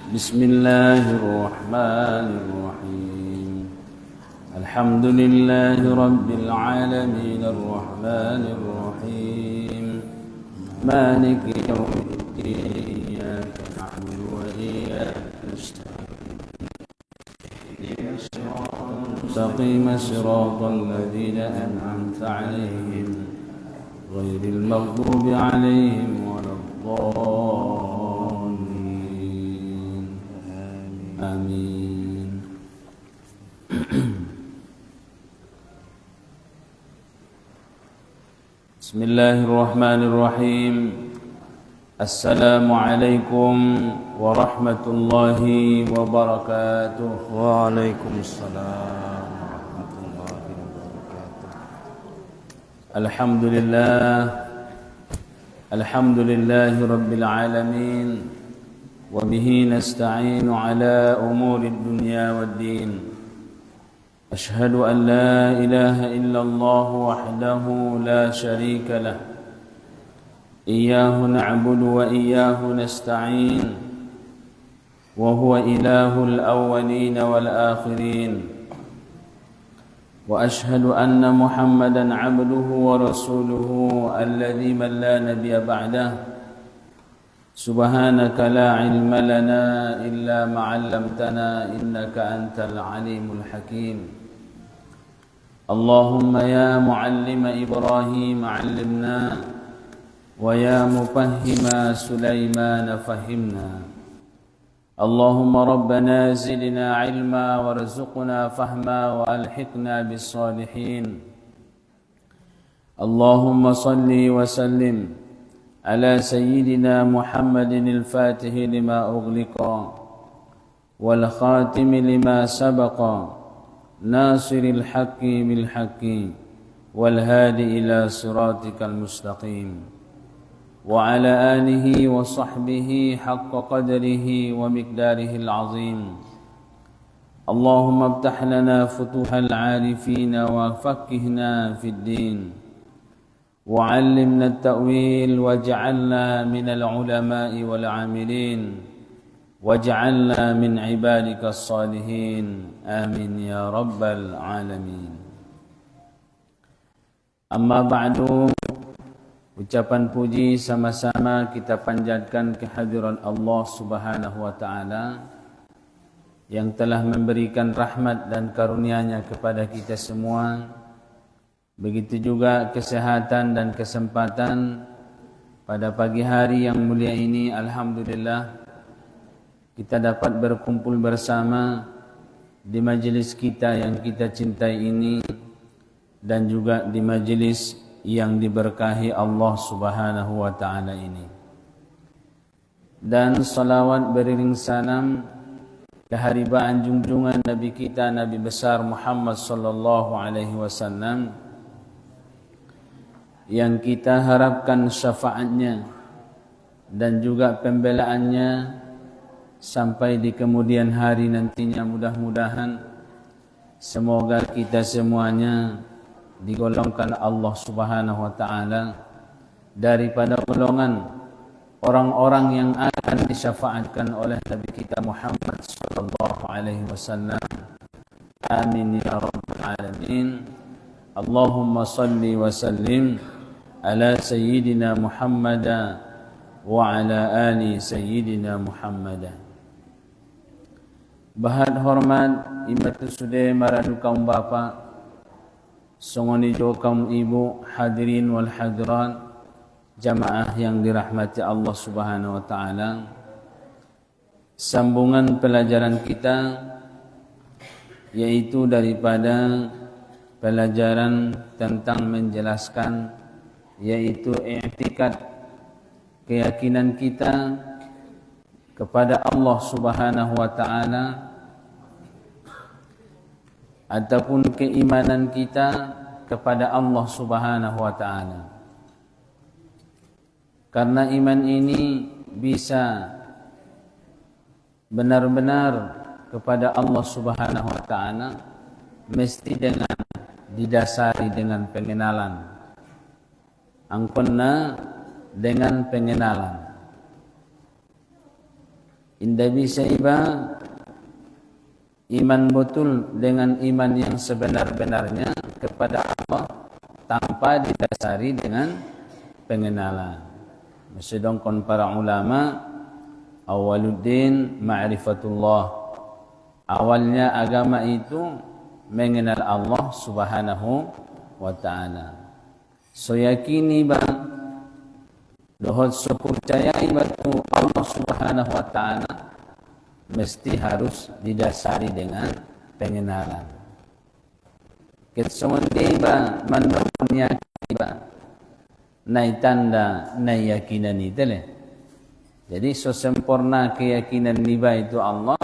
بسم الله الرحمن الرحيم الحمد لله رب العالمين الرحمن الرحيم مالك يوم الدين إياك نعبد وإياك نستعين اهدنا الصراط المستقيم صراط الذين أنعمت عليهم غير المغضوب عليهم ولا الضالين آمين. بسم الله الرحمن الرحيم. السلام عليكم ورحمة الله وبركاته. وعليكم السلام ورحمة الله وبركاته. الحمد لله رب العالمين وبه نستعين على أمور الدنيا والدين. أشهد أن لا إله إلا الله وحده لا شريك له إياه نعبد وإياه نستعين وهو إله الأولين والآخرين. وأشهد أن محمدا عبده ورسوله الذي من لا نبي بعده. سبحانك لا علم لنا إلا ما علمتنا إنك أنت العليم الحكيم. اللهم يا معلم إبراهيم علمنا ويا مفهم سليمان فهمنا. اللهم ربنا زدنا علما وارزقنا فهما وألحقنا بالصالحين. اللهم صل وسلم على سيدنا محمد الفاتح لما أغلق والخاتم لما سبق ناصر الحق بالحق والهادي إلى صراطك المستقيم وعلى آله وصحبه حق قدره ومقداره العظيم. اللهم افتح لنا فتوح العارفين وفقهنا في الدين وعلمنا التأويل واجعلنا من العلماء والعاملين واجعلنا من عبادك الصالحين آمين يا رب العالمين. Amma ba'du, ucapan puji sama-sama kita panjatkan kehadiran Allah Subhanahu wa taala yang telah memberikan rahmat dan karunia-Nya kepada kita semua. Begitu juga kesehatan dan kesempatan pada pagi hari yang mulia ini. Alhamdulillah kita dapat berkumpul bersama di majlis kita yang kita cintai ini dan juga di majlis yang diberkahi Allah Subhanahu wa taala ini. Dan salawat beriring salam keharibaan junjungan Nabi kita Nabi besar Muhammad sallallahu alaihi wasallam yang kita harapkan syafaatnya dan juga pembelaannya sampai di kemudian hari nantinya. Mudah-mudahan semoga kita semuanya digolongkan Allah Subhanahu wa taala daripada golongan orang-orang yang akan disyafaatkan oleh Nabi kita Muhammad sallallahu alaihi wasallam. Amin ya rabbal alamin. Allahumma salli wa sallim ala sayyidina Muhammad wa ala ali sayyidina Muhammad. Bahat hormat imatu sude maradu kaum bapa, songoni jo kaum ibu, hadirin wal hadirat, jamaah yang dirahmati Allah Subhanahu wa taala. Sambungan pelajaran kita yaitu daripada pelajaran tentang menjelaskan yaitu i'tikad, keyakinan kita kepada Allah Subhanahu wa taala ataupun keimanan kita kepada Allah Subhanahu wa taala. Karena iman ini bisa benar-benar kepada Allah Subhanahu wa taala mesti dengan didasari dengan pengenalan. Angkonna dengan pengenalan. Indah bisa iman betul dengan iman yang sebenar-benarnya kepada Allah tanpa didasari dengan pengenalan. Sedangkan para ulama, awaluddin ma'rifatullah, awalnya agama itu mengenal Allah subhanahu wa ta'ala. So yakini dohot so percayai batu Allah subhanahu wa ta'ala mesti harus didasari dengan pengenalan. Ketsundi mandapunya nai tanda nai yakinan itu le. Jadi sesempurna keyakinan niba itu Allah,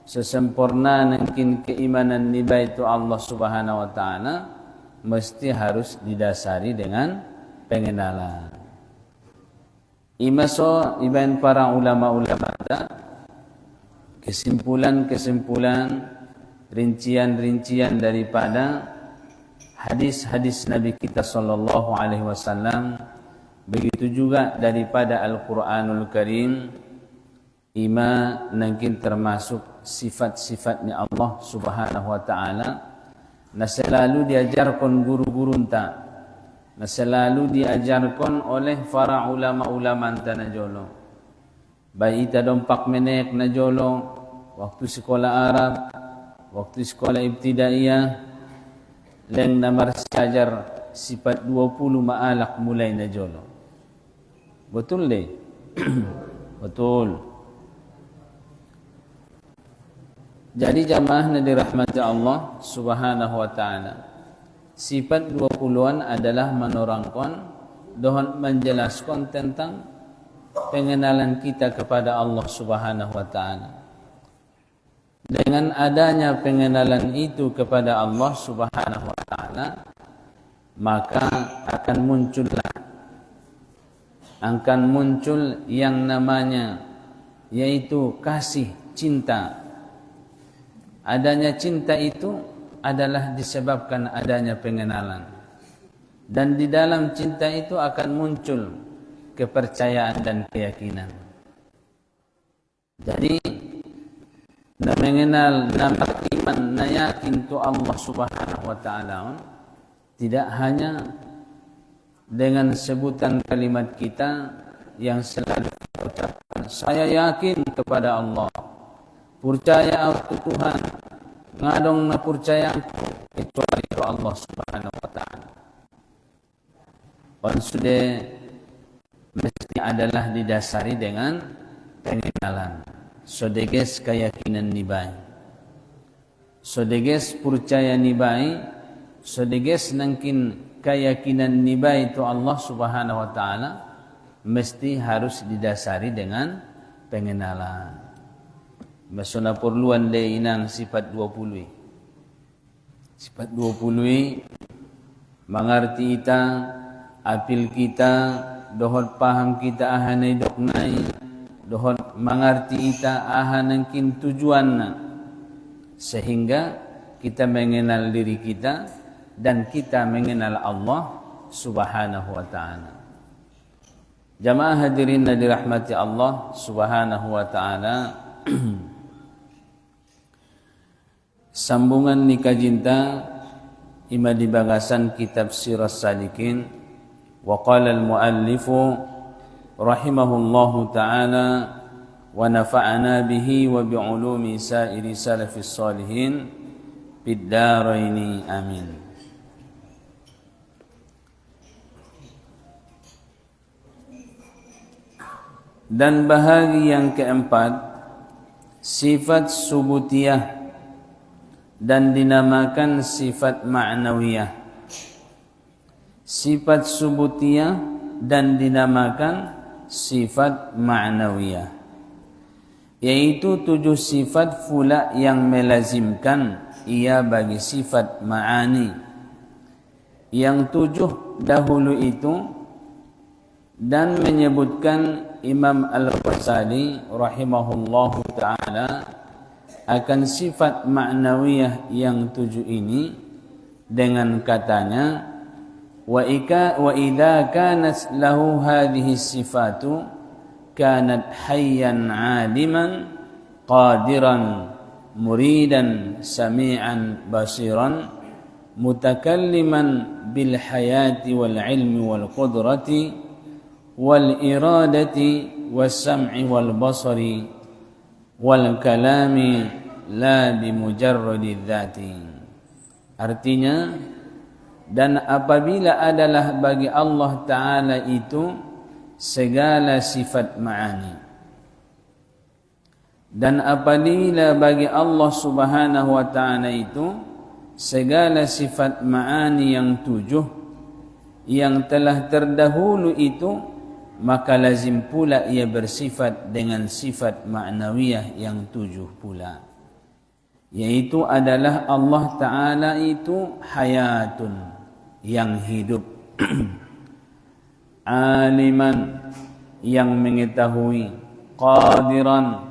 sesempurna mungkin keimanan niba itu Allah subhanahu wa ta'ala, mesti harus didasari dengan pengenalan. Imaso iban para ulama-ulama kesimpulan-kesimpulan, rincian-rincian daripada hadis-hadis Nabi kita sallallahu alaihi wasallam, begitu juga daripada Al-Qur'anul Karim, mungkin termasuk sifat-sifatnya Allah subhanahu wa ta'ala, na selalu diajarkan guru-guru entah, na selalu diajarkan oleh para ulama-ulama entah na jolo. Baik ita dompak menek na jolo, waktu sekolah Arab, waktu sekolah ibtidaiyah, leng namar sajar sifat 20 ma'alak mulai na jolo. Betul deh? Betul. Jadi jamaah na dirahmati Allah subhanahu wa ta'ala, sifat 20-an adalah menerangkan dan menjelaskan tentang pengenalan kita kepada Allah subhanahu wa ta'ala. Dengan adanya pengenalan itu kepada Allah subhanahu wa ta'ala, maka akan muncul yang namanya yaitu kasih, cinta. Adanya cinta itu adalah disebabkan adanya pengenalan. Dan di dalam cinta itu akan muncul kepercayaan dan keyakinan. Jadi na mengenal, na beriman, na yakin tu Allah subhanahu wa ta'ala, tidak hanya dengan sebutan kalimat kita yang selalu kita ucapkan, saya yakin kepada Allah, percaya aku Tuhan, ngadong na percaya kecuali itu Allah subhanahu wa ta'ala. On sudah mesti adalah didasari dengan pengenalan. Sodeges keyakinan nibai, sodeges percaya nibai, sodeges nangkin keyakinan nibai itu Allah subhanahu wa ta'ala, mesti harus didasari dengan pengenalan. Masuna perluan le inang sifat 20. Sifat 20 mengerti kita, apil kita, dohot paham kita ahanay doknay, dohot mengerti kita ahanangkin tujuanna, sehingga kita mengenal diri kita dan kita mengenal Allah subhanahu wa ta'ala. Jamaah hadirin dirahmati Allah subhanahu wa ta'ala. Sambungan nikah cinta ima di bagasan kitab Siras Salikin. Wa qala al-muallifu rahimahullahu ta'ala wa nafa'ana bihi wa bi'ulumi sa'iri salafis salihin fid daraini amin. Dan bahagi yang keempat, sifat subutiyah dan dinamakan sifat ma'nawiyah. Sifat subutiyah dan dinamakan sifat ma'nawiyah, yaitu 7 sifat pula yang melazimkan ia bagi sifat ma'ani. Yang 7 dahulu itu dan menyebutkan Imam Al-Ghazali rahimahullahu ta'ala akan sifat ma'nawiyah yang 7 ini dengan katanya, wa idza kanat lahu hadhihi sifatu kanat hayyan 'aliman qadiran muridan sami'an basiran mutakalliman bil hayati wal ilmi wal qudrati wal iradati was sam'i wal basari wal kalami la bi mujarradi dzati. Artinya, dan apabila adalah bagi Allah Ta'ala itu segala sifat ma'ani, dan apabila bagi Allah Subhanahu wa Ta'ala itu segala sifat ma'ani yang 7 yang telah terdahulu itu, maka lazim pula ia bersifat dengan sifat ma'nawiyah yang 7 pula, yaitu adalah Allah Ta'ala itu hayatun, yang hidup, aliman, yang mengetahui, qadiran,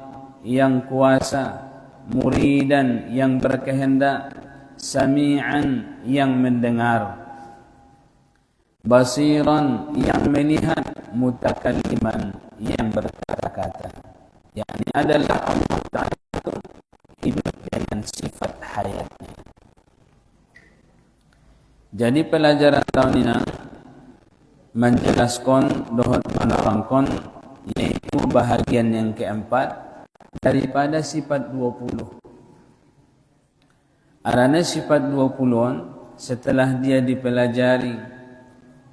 yang kuasa, muridan, yang berkehendak, sami'an, yang mendengar, basiran, yang melihat, mutakalliman, yang berkata-kata. Yakni adalah Allah Ta'ala itu hidup dengan sifat hayatnya. Jadi pelajaran tahun ini menjelaskan dohot menerangkan, yaitu bahagian yang keempat daripada sifat 20. Arana sifat 20 setelah dia dipelajari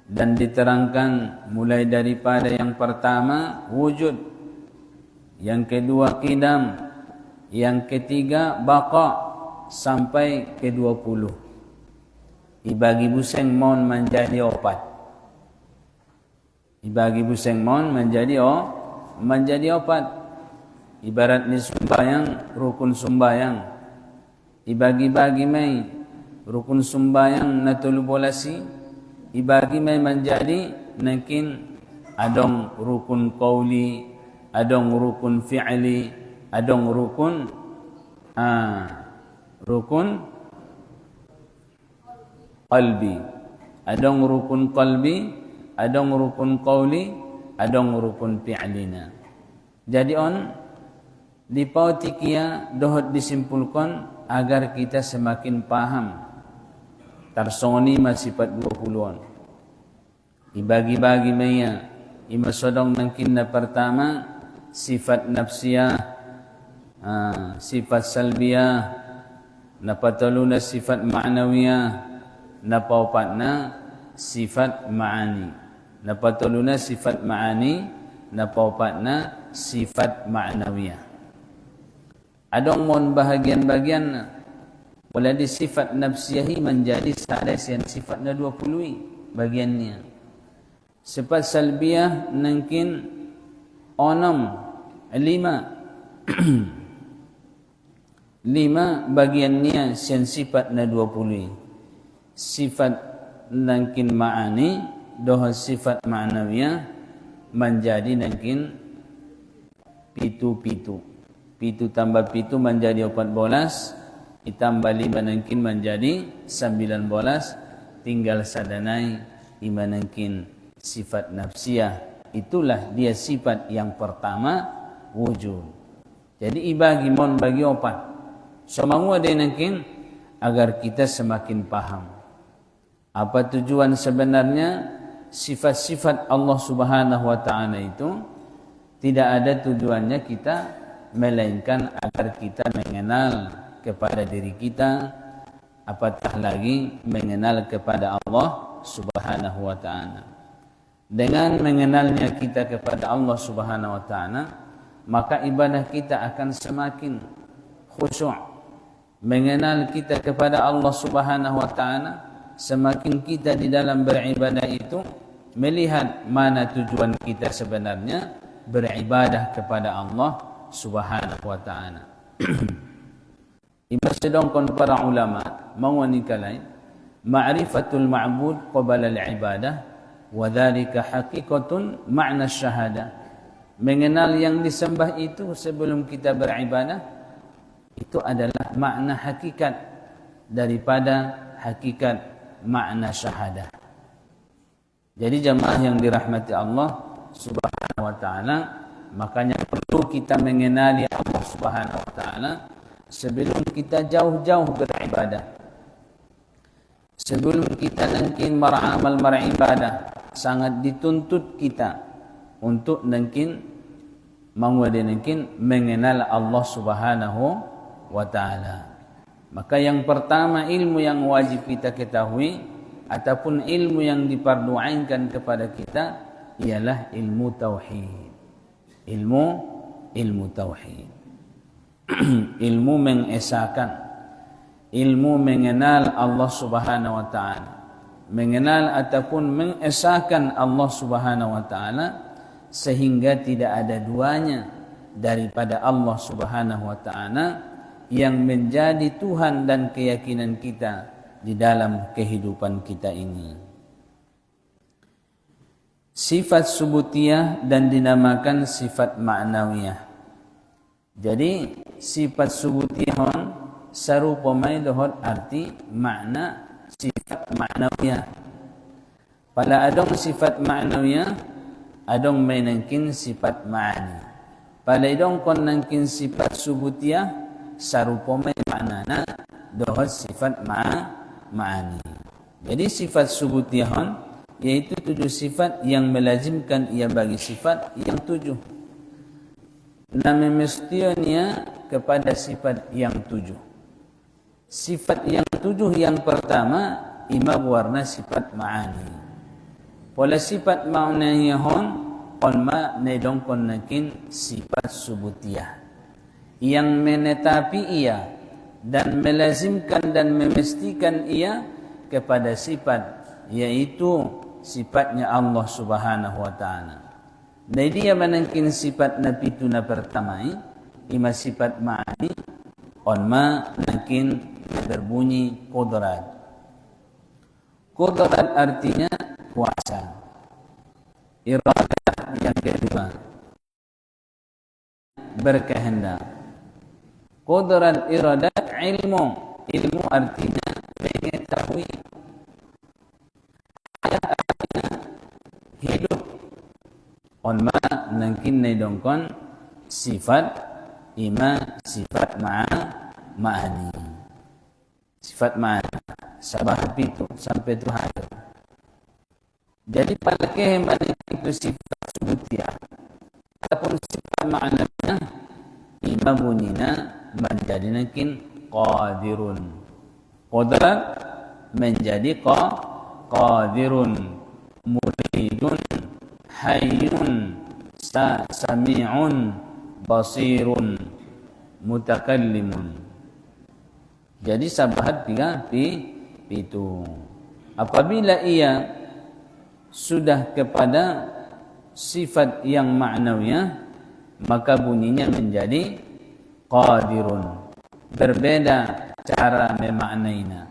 dan diterangkan mulai daripada yang pertama wujud, yang kedua qidam, yang ketiga baqa, sampai ke 20. Ibagi buseng mon menjadi opat. Ibagi buseng mon menjadi opat. Ibarat ni sumbayang, rukun sumbayang. Ibagi-bagi mai rukun sumbayang na tulubolasi. Ibagi mai menjadi nakin adong rukun qauli, adong rukun fi'li, adong rukun qalbi, adong rukun qalbi, adong rukun qauli, adong rukun fi'lina. Jadi di pautikia dohot disimpulkan agar kita semakin paham tarsoni sifat 20-an. Ibagi-bagi maya, imasodong nangkin na pertama sifat nafsiyah, sifat salbiyah, napatuluna sifat ma'nawiyah, napaupatna sifat ma'ani, napatuluna sifat ma'ani, napaupatna sifat ma'nawiyah. Adong mon bahagian-bahagian wala di sifat nafsiyahi menjadi sadasian sifatnya 20 bagiannya. Sifat salbiyah nangkin 5 bagiannya sian sifatnya 20. Sifat nangkin ma'ani doh sifat ma'nawiyah menjadi nangkin pitu. Pitu tambah pitu menjadi 14, ditambah 5 nangkin menjadi 19, tinggal sadanai 5 nangkin sifat nafsiyah. Itulah dia sifat yang pertama, wujud. Jadi ibagi mon bagi opat semua dia nangkin agar kita semakin paham apa tujuan sebenarnya sifat-sifat Allah Subhanahu wa Ta'ala itu. Tidak ada tujuannya kita melainkan agar kita mengenal kepada diri kita, apatah lagi mengenal kepada Allah Subhanahu wa Ta'ala. Dengan mengenalnya kita kepada Allah Subhanahu wa Ta'ala, maka ibadah kita akan semakin khusyuk. Mengenal kita kepada Allah Subhanahu wa Ta'ala, semakin kita di dalam beribadah itu melihat mana tujuan kita sebenarnya beribadah kepada Allah Subhanahu wa Ta'ala. Ibasedongkon para ulama mawanikalai ma'rifatul ma'bud qabala al-ibadah wa dhalika haqiqatun ma'na syahada. Mengenal yang disembah itu sebelum kita beribadah, itu adalah makna hakikat daripada hakikat makna syahadah. Jadi jamaah yang dirahmati Allah Subhanahu wa Ta'ala, Makanya perlu kita mengenali Allah Subhanahu wa taala sebelum kita jauh-jauh beribadah. Sebelum kita mungkin beramal beribadah, sangat dituntut kita untuk mungkin mengenal Allah Subhanahu wa taala. Maka yang pertama ilmu yang wajib kita ketahui ataupun ilmu yang diperdoakan kepada kita ialah ilmu tauhid. Ilmu tauhid. Ilmu mengesahkan, ilmu mengenal Allah Subhanahu wa taala. Mengenal ataupun mengesahkan Allah Subhanahu wa taala sehingga tidak ada duanya daripada Allah Subhanahu wa taala yang menjadi Tuhan dan keyakinan kita di dalam kehidupan kita ini. Sifat subutiyah dan dinamakan sifat ma'nawiyah. Jadi sifat subutiyah sarupa mai dohot arti makna sifat ma'nawiyah. Pada adong sifat ma'nawiyah, adong may nangkin sifat ma'ani. Pada idong kon nangkin sifat subutiyah, sarupa may maknana dohot sifat ma'ani. Jadi sifat subutiyah yaitu 7 sifat yang melazimkan ia bagi sifat yang 7. Nama mestinya kepada sifat yang 7. Sifat yang 7 yang pertama ima warna sifat ma'ani. Pola sifat ma'niyah on ma nedong kon nakin sifat subutiyah yang menetapi ia dan melazimkan dan memestikan ia kepada sifat yaitu sifatnya Allah Subhanahu wa taala. Dan dia menangkin sifat nabi itu na pertama ima sifat ma'ani on ma nangkin berbunyi qudrat. Qudrat artinya kuasa. Iradah yang kedua berkehendak. Qudrat iradat ilmu. Ilmu artinya mengetahui. Artinya hidup. On ma nangkin nedongkon sifat ima sifat ma'ani. Sifat ma'ani. Sabah itu sampai Tuhan. Jadi pada kehemat itu sifat subutiyah ataupun sifat ma'nawiyah ima bunyinya menjadi nangkin qadirun. Qudrat menjadi qadirun, muridun, hayyun, sami'un, basirun, mutakallimun. Jadi sabahat itu. Apabila ia sudah kepada sifat yang ma'nawiyah, maka bunyinya menjadi qadirun. Berbeda cara memaknainya,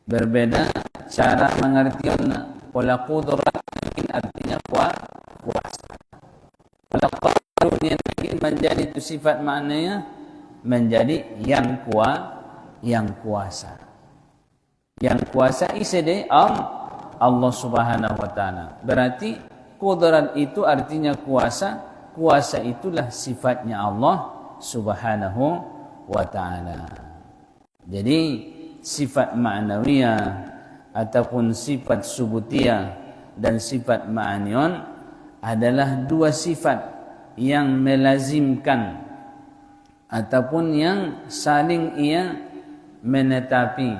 berbeda cara mengertiannya. Pola qudrat artinya kuasa. Pola qadirun yang menjadi itu sifat maknanya menjadi yang kuasa. Yang kuasa isede Allah Subhanahu wa taala. Berarti qudrat itu artinya kuasa. Kuasa itulah sifatnya Allah Subhanahu wa taala. Jadi sifat ma'nawiyah ataupun sifat subutiyah dan sifat ma'anion adalah 2 sifat yang melazimkan ataupun yang saling ia menetapi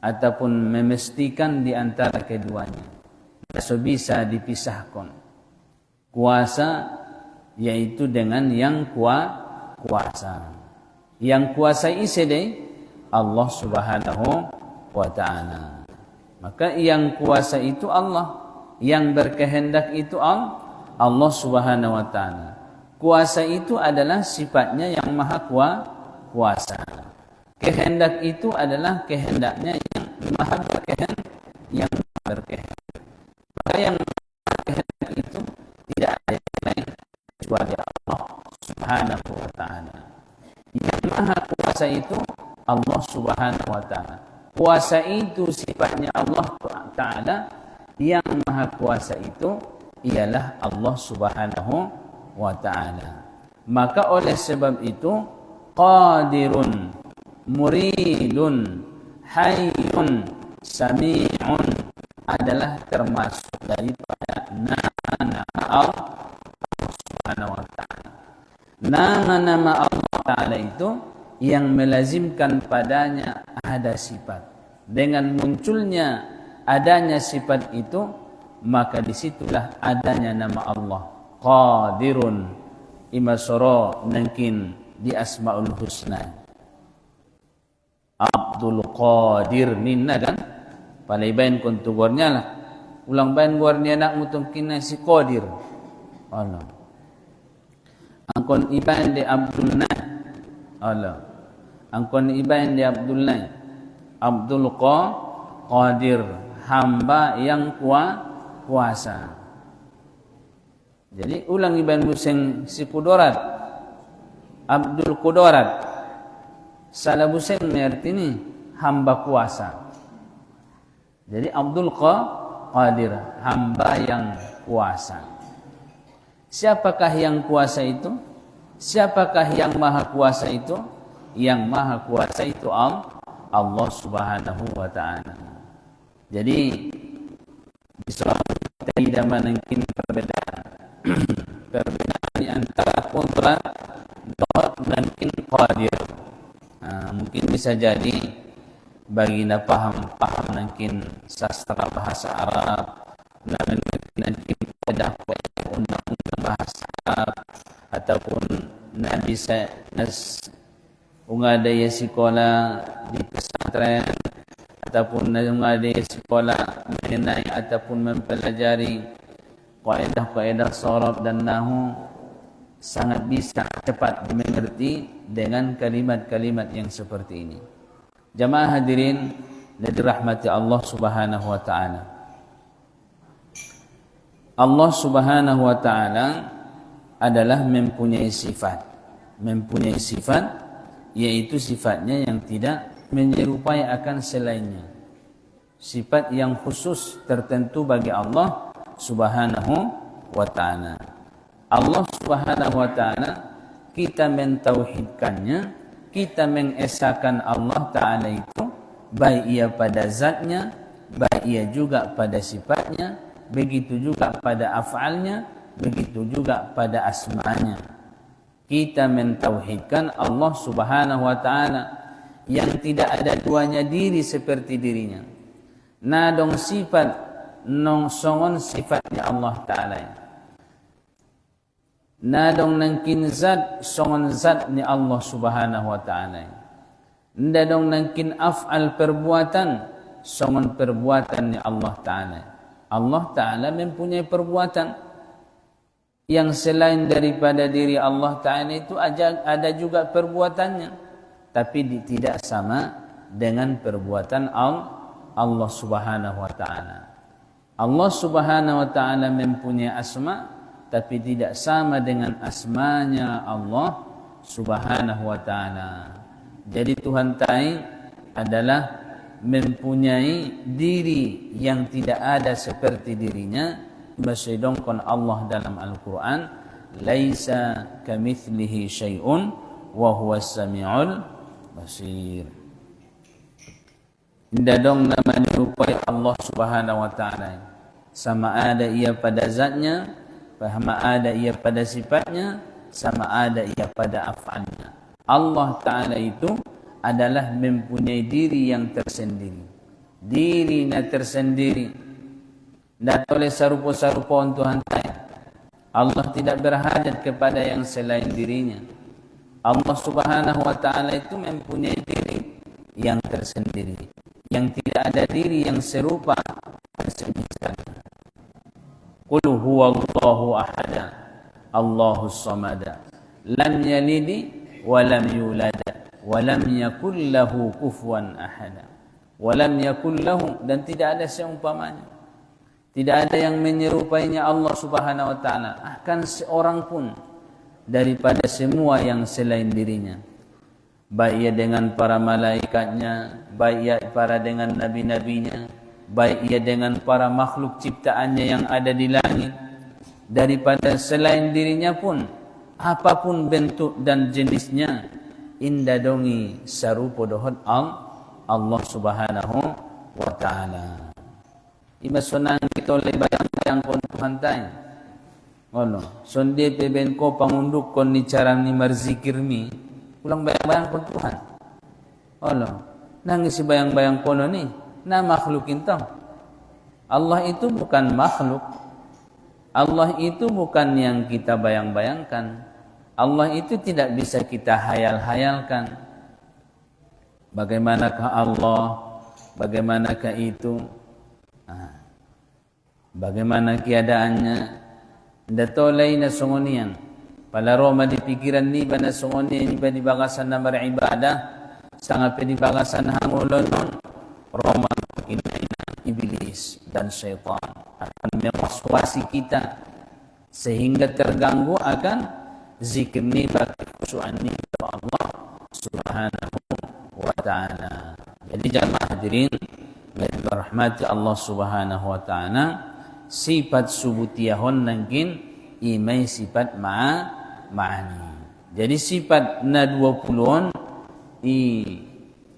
ataupun memestikan di antara keduanya. Tak bisa dipisahkan. Kuasa yaitu dengan yang kuasa. Yang kuasa isede Allah Subhanahu wa taala. Maka yang kuasa itu Allah, yang berkehendak itu Allah Subhanahu wa taala. Kuasa itu adalah sifatnya yang maha kuasa. Kehendak itu adalah kehendaknya yang maha berkehendak, yang berkehendak. Maka yang berkehendak itu tidak ada yang lain kecuali Allah Subhanahu wa taala. Yang maha kuasa itu Allah Subhanahu wa taala. Kuasa itu sifatnya Allah taala, yang maha kuasa itu ialah Allah Subhanahu wa ta'ala. Maka oleh sebab itu qadirun, muridun, hayyun, sami'un adalah termasuk daripada nama-nama Allah Subhanahu wa ta'ala. Nama-nama Allah Ta'ala itu yang melazimkan padanya ada sifat. Dengan munculnya adanya sifat itu, maka disitulah adanya nama Allah. Qadirun imasoro nangkin di Asmaul Husna. Abdul Qadir ninna kan? Palay bayan kontugornya lah. Ulang bayan guarnya nak mutungkin na si Qadir. Allah. Angkon ibayan di Abdullah. Allah. Angkon ibayan di Abdullah. Abdul Qadir, hamba yang kuasa. Jadi ulang ibayan buseng si Kudorat. Abdul Kudorat. Salah buseng arti ni hamba kuasa. Jadi Abdul Qadir, hamba yang kuasa. Siapakah yang kuasa itu? Siapakah yang maha kuasa itu? Yang maha kuasa itu Allah Subhanahu wa ta'ala. Jadi di suatu tidak mungkin perbedaan di antara kontra dan qadir. Mungkin bisa jadi bagi na paham mungkin sastra bahasa Arab, mungkin pada undang-undang bahasa Arab, ataupun na bisa ungadaya sekolah di pesantren, ataupun ungadaya sekolah mengenai ataupun mempelajari kaidah-kaidah sharaf dan nahwu, sangat bisa cepat mengerti dengan kalimat-kalimat yang seperti ini. Jamaah hadirin yang dirahmati Allah Subhanahu wa ta'ala. Allah Subhanahu wa ta'ala adalah mempunyai sifat. Mempunyai sifat, yaitu sifatnya yang tidak menyerupai akan selainnya. Sifat yang khusus tertentu bagi Allah Subhanahu wa ta'ala. Allah Subhanahu wa ta'ala, kita mentauhidkannya, kita mengesahkan Allah Ta'ala itu, baik ia pada zatnya, baik ia juga pada sifatnya, begitu juga pada af'alnya, begitu juga pada asma'nya. Kita mentauhidkan Allah Subhanahu wa ta'ala yang tidak ada duanya diri seperti dirinya. Nadong sifat nong songon sifatnya Allah Ta'ala. Nadong nangkin zat songon zat ni Allah Subhanahu wa ta'ala. Nadong nangkin af'al perbuatan songon perbuatan ni Allah Ta'ala. Allah Ta'ala mempunyai perbuatan yang selain daripada diri Allah Ta'ala itu ada juga perbuatannya, tapi tidak sama dengan perbuatan Allah Subhanahu wa ta'ala. Allah Subhanahu wa ta'ala mempunyai asma, tapi tidak sama dengan asmanya Allah Subhanahu wa ta'ala. Jadi Tuhan Tai adalah mempunyai diri yang tidak ada seperti dirinya. Masyidongkon Allah dalam Al-Quran, laisa kamithlihi syai'un wa huwa sami'ul basir. Tidak dong nama menyerupai Allah Subhanahu wa ta'ala. Sama ada ia pada zatnya, sama ada ia pada sifatnya, sama ada ia pada af'alnya. Allah Ta'ala itu adalah mempunyai diri yang tersendiri. Diri yang tersendiri. Tidak oleh sarupa-sarupa Tuhan Ta'ala. Allah tidak berhajat kepada yang selain dirinya. Allah Subhanahu wa ta'ala itu mempunyai diri yang tersendiri, yang tidak ada diri yang serupa dan semisal. Qul huwallahu ahad, Allahus samad, lam yalid wa lam yulad wa lam yakul lahu kufuwan ahad. Wa lam yakul lahu, dan tidak ada seumpamanya. Tidak ada yang menyerupainya Allah Subhanahu wa ta'ala, akan seorang pun daripada semua yang selain dirinya. Baik ia dengan para malaikatnya, baik ia para dengan nabi-nabinya, baik ia dengan para makhluk ciptaannya yang ada di langit, daripada selain dirinya pun, apapun bentuk dan jenisnya, inda dongi sarupo dohot Allah Subhanahu wa ta'ala. Ima sonang kita oleh bayang-bayang kon Tuhan tay. Ono, sonde peben ko pangunduk kon ni cara ni marzikir mi, ulang bayang-bayang kon Tuhan. Ono, nangis bayang-bayang kono ni, na makhlukin tau. Allah itu bukan makhluk. Allah itu bukan yang kita bayang-bayangkan. Allah itu tidak bisa kita hayal-hayalkan. Bagaimanakah Allah? Bagaimanakah itu? Bagaimana keadaannya? Datolay na sungonian. Palaro di pikiran ni ba na sungonian ni ba di bagasan na maribadah? Sangat pinibagasan hangulon nun. Roma inaina iblis dan syaitan akan mewaswasi kita sehingga terganggu akan zikir ni bagi khusyuan ni kepada Allah Subhanahu wa ta'ala. Jadi jamaah hadirin yang dirahmati Allah Subhanahu wa ta'ala, sifat subutiyahon nangkin imay sifat ma'ani. Jadi sifat na 20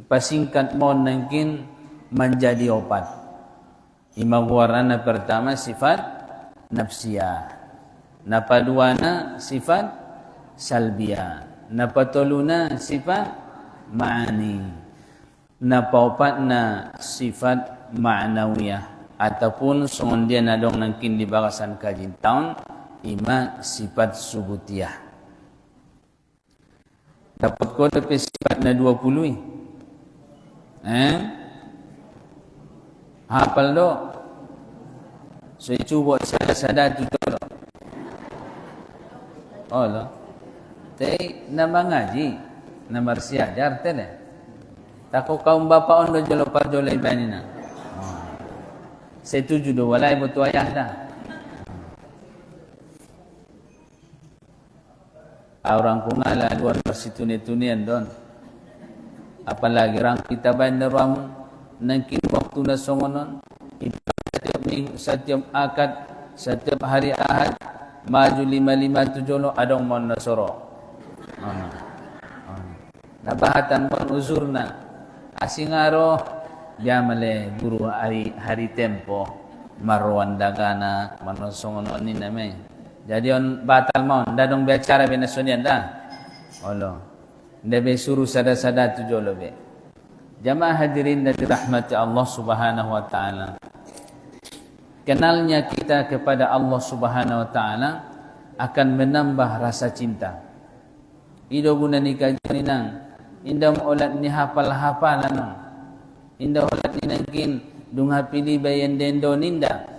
pasingkat mo nangkin menjadi opat. Imawarana pertama sifat nafsiyah, napaduana sifat salbiyah, napatoluna sifat ma'ani, napaopatna sifat ma'nawiyah. Ataupun songondia nadong nangkin di bagasan kajin taun ima sifat subutiyah. Dapat ko tapi sifat na 20 hafal do. So cuba sadar tu do. Oh lo. Tei nama ngaji, nama siajar tele. Tako kaum bapa ondo jolo parjolai banina. Setuju do walai betul ayah dah. Orang kungala luar bersituni-tunian don. Apalagi orang kita bandar ramu nangkin waktu na songonon setiap akad, setiap hari ahad maju 5-5 jolo adong mon nasoro. Nabahatan mon uzurna asingaro dia male guru hari tempo marwan dagana manosongonon ni namai. Jadi on batal mon dadong bicara benasonian dah. Allah. Ndebe suruh sada-sada tu jolo be. Jamaah hadirin dan dirahmati Allah Subhanahu wa ta'ala. Kenalnya kita kepada Allah Subhanahu wa ta'ala akan menambah rasa cinta. Ido guna ni kajininang. Indah olat ni hafal-hafalan. Indah olat ni nangkin dunga pilih bayan dendo ninda.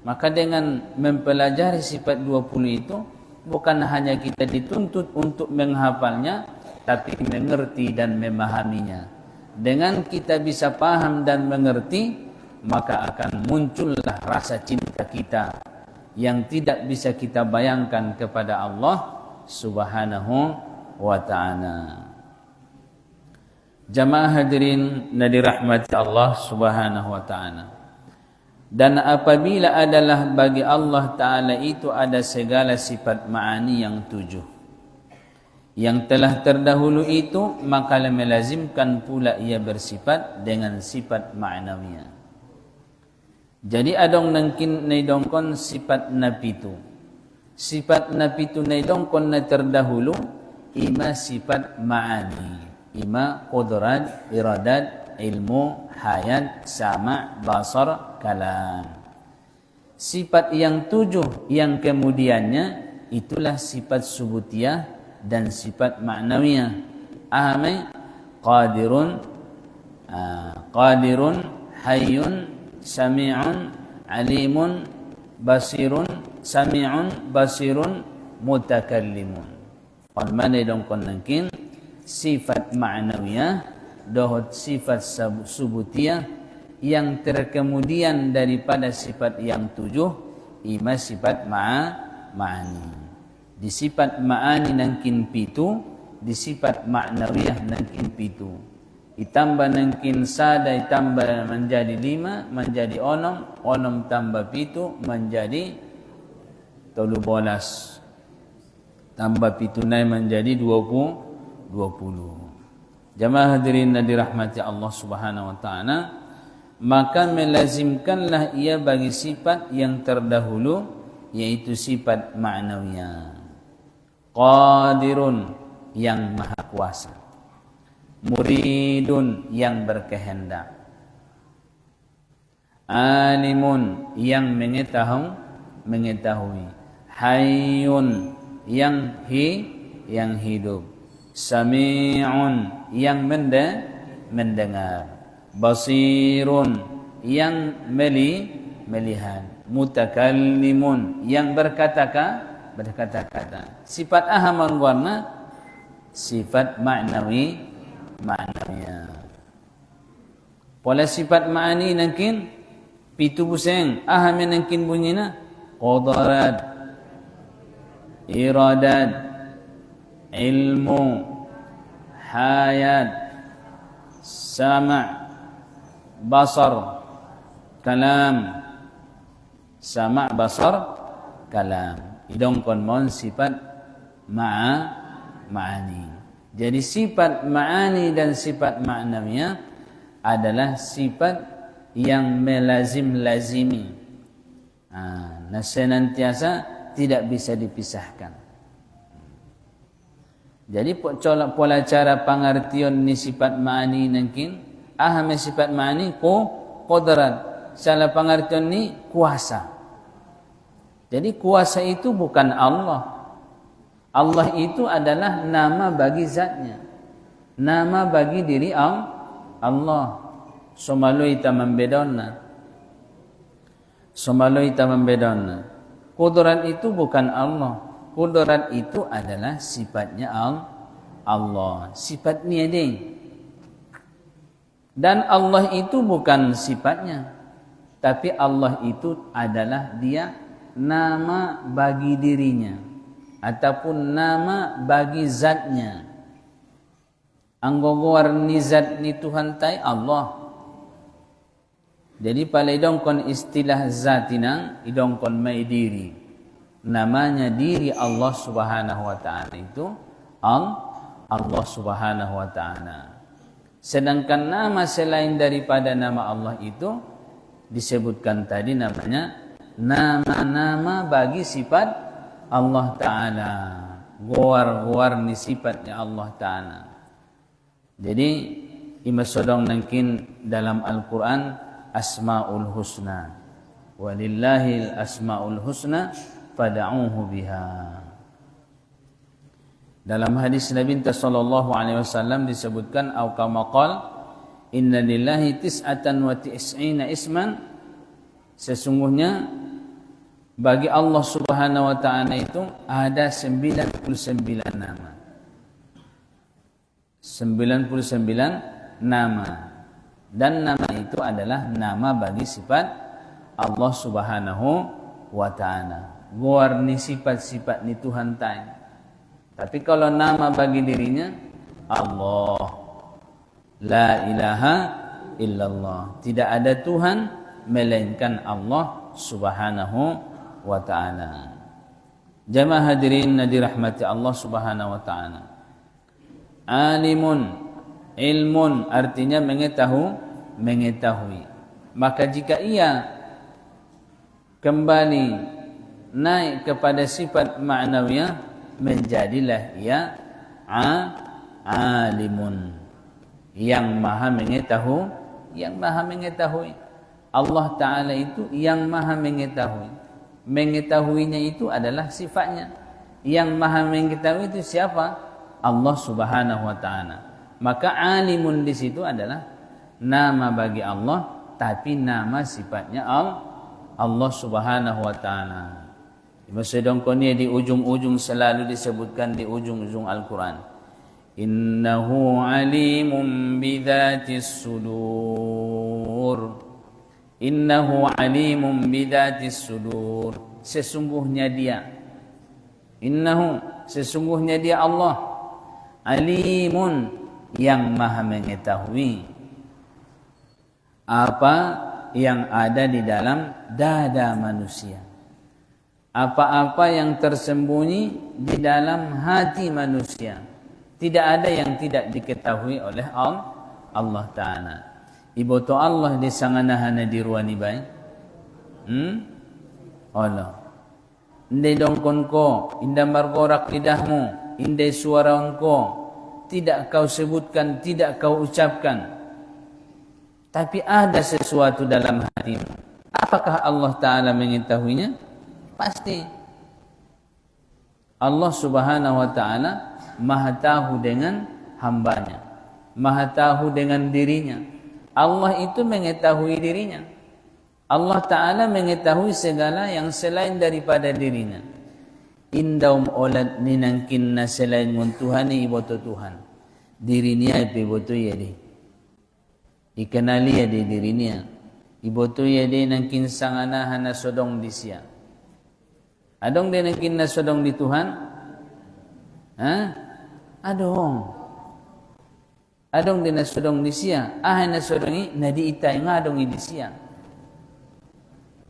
Maka dengan mempelajari sifat 20 itu, bukan hanya kita dituntut untuk menghafalnya, tapi mengerti dan memahaminya. Dengan kita bisa paham dan mengerti, maka akan muncullah rasa cinta kita yang tidak bisa kita bayangkan kepada Allah Subhanahu wa ta'ala. Jamaah hadirin na dirahmati Allah Subhanahu wa ta'ala. Dan apabila adalah bagi Allah Ta'ala itu ada segala sifat ma'ani yang 7 yang telah terdahulu itu, maka melazimkan pula ia bersifat dengan sifat ma'nawiyah. Jadi adong nangkin naidongkon sifat napitu. Sifat napitu naidongkon na terdahulu ima sifat ma'ani, ima qudrat, iradat, ilmu, hayat, sama, basar, kalam. Sifat yang 7 yang kemudiannya itulah sifat subutiyah dan sifat ma'nawiyah. Ahmai qadirun, qadirun, hayyun, sami'un, alimun, basirun, sami'un, basirun, mutakallimun. Qal mana dongkon nangkin sifat ma'nawiyah dohot sifat subutiyah yang terkemudian daripada sifat yang 7 ima sifat ma'ani. Di sifat ma'ani nangkin 7, di sifat ma'nawiyah nangkin 7. Itambah nangkin sada, itambah menjadi 5, menjadi 6, 6 tambah 7 menjadi 13 tambah pitunai menjadi 20. Jamaah hadirin yang dirahmati Allah Subhanahu wa taala, maka melazimkanlah ia bagi sifat yang terdahulu, yaitu sifat ma'nawiyah. Qadirun, yang maha kuasa. Muridun, yang berkehendak. Alimun, yang mengetahui. Hayyun, yang hidup. Sami'un, yang mendengar. Basirun, yang melihat. Mutakallimun, yang berkata-kata. Sifat ahaman warna sifat ma'nawiyah. Pola sifat ma'ani nangkin pitu buseng aham nangkin bunyina qadarat, iradat, ilmu, hayat, sama', basar, kalam. Sama', basar, kalam. Idong kon mon sifat ma'ani. Jadi sifat ma'ani dan sifat ma'nawiyah adalah sifat yang melazim-lazimi. Nah, senantiasa tidak bisa dipisahkan. Jadi pola cara pengertian ni sifat ma'ani nangkin, aham sifat ma'ani qadrat. Salah pengertian ni kuasa. Jadi kuasa itu bukan Allah. Allah itu adalah nama bagi zatnya, nama bagi diri Allah. Somaloi ta membedonna. Kudrat itu bukan Allah. Kudrat itu adalah sifatnya Allah. Sifat niading. Dan Allah itu bukan sifatnya, tapi Allah itu adalah dia nama bagi dirinya ataupun nama bagi zatnya. Anggogowar ni zat ni Tuhan tai Allah. Jadi pada idong kon istilah zatina, idong kon mai diri. Namanya diri Allah Subhanahu wa taala itu Allah Subhanahu wa taala. Sedangkan nama selain daripada nama Allah itu disebutkan tadi namanya nama-nama bagi sifat Allah Ta'ala. Guar-guar ni sifatnya Allah Ta'ala. Jadi imasodong nangkin dalam Al-Quran Asma'ul Husna. Walillahil Asma'ul Husna fada'uhu biha. Dalam hadis Nabi sallallahu alaihi wasallam disebutkan au kama qala inna lillahi tis'atan wa tis'ina isman. Sesungguhnya bagi Allah Subhanahu wa taala itu ada 99 nama. 99 nama. Dan nama itu adalah nama bagi sifat Allah Subhanahu wa taala. Guarni sifat-sifat ni Tuhan tai. Tapi kalau nama bagi dirinya Allah, la ilaha illallah. Tidak ada Tuhan melainkan Allah Subhanahu wa ta'ala. Jamaah hadirin dirahmati Allah Subhanahu wa ta'ala. Alimun, ilmun artinya mengetahui. Maka jika ia kembali naik kepada sifat ma'nawiyah, menjadilah ia alimun, yang maha mengetahui. Allah Ta'ala itu yang maha mengetahui. Mengetahuinya itu adalah sifatnya. Yang maha mengetahui itu siapa? Allah Subhanahu wa taala. Maka alimun di situ adalah nama bagi Allah, tapi nama sifatnya Allah Subhanahu wa taala. Maksudnya konia di ujung-ujung selalu disebutkan di ujung-ujung Al-Quran. Innahu alimun bidzatis sudur. Innahu alimun bidzatis sudur. Sesungguhnya dia. Innahu, sesungguhnya dia Allah. Alimun, yang maha mengetahui apa yang ada di dalam dada manusia. apa-apa yang tersembunyi di dalam hati manusia. Tidak ada yang tidak diketahui oleh Allah Ta'ala. Ibu tu Allah di sanganahana di ruani baik. Allah. Indai dongkon ko, indai margorak lidahmu, indai suara engkau, tidak kau sebutkan, tidak kau ucapkan. Tapi ada sesuatu dalam hatimu. Apakah Allah Ta'ala mengetahuinya? Pasti. Allah Subhanahu Wa Ta'ala Maha tahu dengan hambanya, Maha tahu dengan dirinya. Allah itu mengetahui dirinya. Allah Ta'ala mengetahui segala yang selain daripada dirinya. Indaum olad ninangkinna selain Tuhani iboto Tuhan. Dirinya iboto yadi. Ikenali yadi dirinya. Iboto yadi nangkin sangana hana sodong di siya. Adong din nangkin na sodong di Tuhan? Adong din na sodong di siya. Na sodongi na di itay nga adong di siya.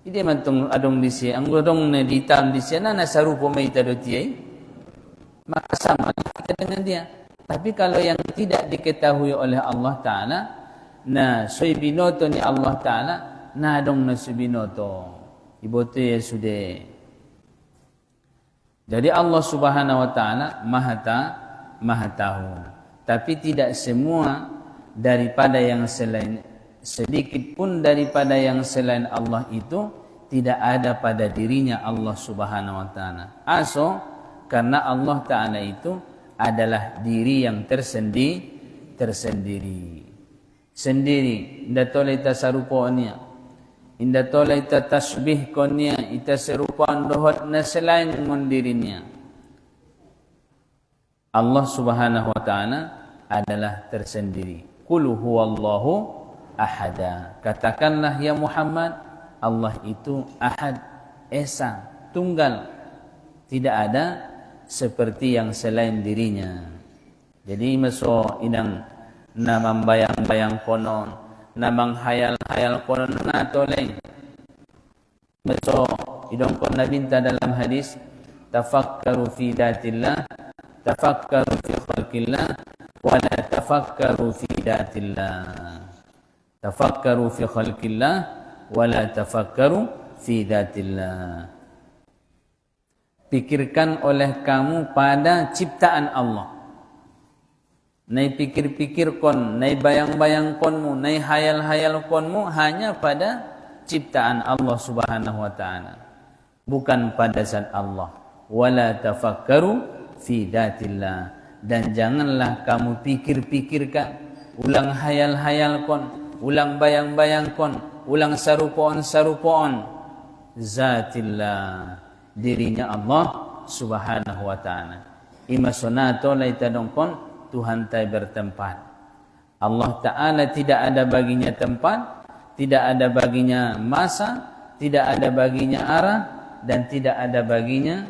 Hindi man itong adong di siya. Ang godong na di itam di siya na nasa rupo may itadot yay. Makasama kita dengan dia. Tapi kalau yang tidak diketahui oleh Allah Ta'ala, na soy binoto ni Allah Ta'ala, na adong na soy binoto. Iboto ya sude. Jadi Allah Subhanahu Wa Ta'ala Maha tahu. Tapi tidak semua daripada yang selain, sedikit pun daripada yang selain Allah itu tidak ada pada dirinya Allah Subhanahu Wa Ta'ala. Karena Allah Ta'ala itu adalah diri yang tersendiri. Sendiri. Indah toleh tasaruponya. Indah toleh tasbih konya. Ita serupaan dohot na selain dirinya. Allah Subhanahu Wa Ta'ala adalah tersendiri. Qul huwallahu ahada. Katakanlah ya Muhammad, Allah itu ahad, esa, tunggal. Tidak ada seperti yang selain dirinya. Jadi maso inang namang bayang-bayang konon, namang hayal-hayal konon na toleng. Maso idong kon nabinta dalam hadis, tafakkaru fi datillah, tafakkaru fi khalqillah, wala tafakkaru fi datillah. Tafakkaru fi khalqillah, wala tafakkaru fi datillah. Pikirkan oleh kamu pada ciptaan Allah. Nai pikir-pikir kon, nai bayang-bayang konmu, nai hayal-hayal konmu hanya pada ciptaan Allah Subhanahu Wa Ta'ala, bukan pada zat Allah. Wala tafakkaru fi datillah. Dan janganlah kamu pikir-pikirkan, ulang hayal-hayal kon, ulang bayang-bayang kon, ulang sarupoon-sarupoon zatillah, dirinya Allah Subhanahu Wa Ta'ala. Imasonato laitadong kon Tuhan tay bertempat. Allah Ta'ala tidak ada baginya tempat, tidak ada baginya masa, tidak ada baginya arah, dan tidak ada baginya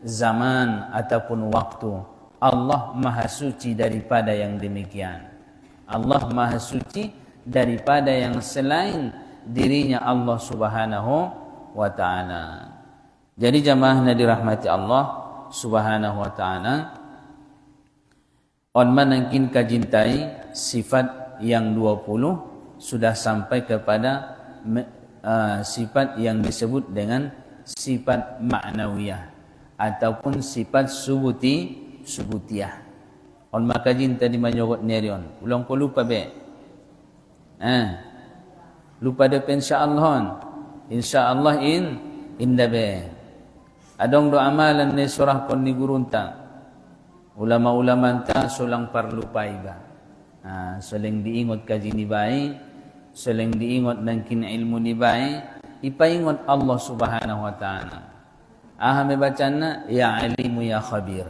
zaman ataupun waktu. Allah Maha Suci daripada yang demikian. Allah Maha Suci daripada yang selain dirinya Allah Subhanahu Wa Ta'ala. Jadi jamaah dirahmati Allah Subhanahu Wa Ta'ala, on manangkin kajintai sifat yang 20 sudah sampai kepada sifat yang disebut dengan sifat ma'nawiyah ataupun sifat subutiyah. On makajinta di manyogot nerion. Ulang ko lupa be. Lupa de insyaallah. Insyaallah inda be. Adong do amalan ni surah kon ni gurunta. Ulama-ulama ta sulang parlupai ba. Suling diingot kaji ni baik, suling diingot nangkin ilmu ni baik, ipaingot Allah Subhanahu Wa Ta'ala. Me bacana ya alimu ya khabir.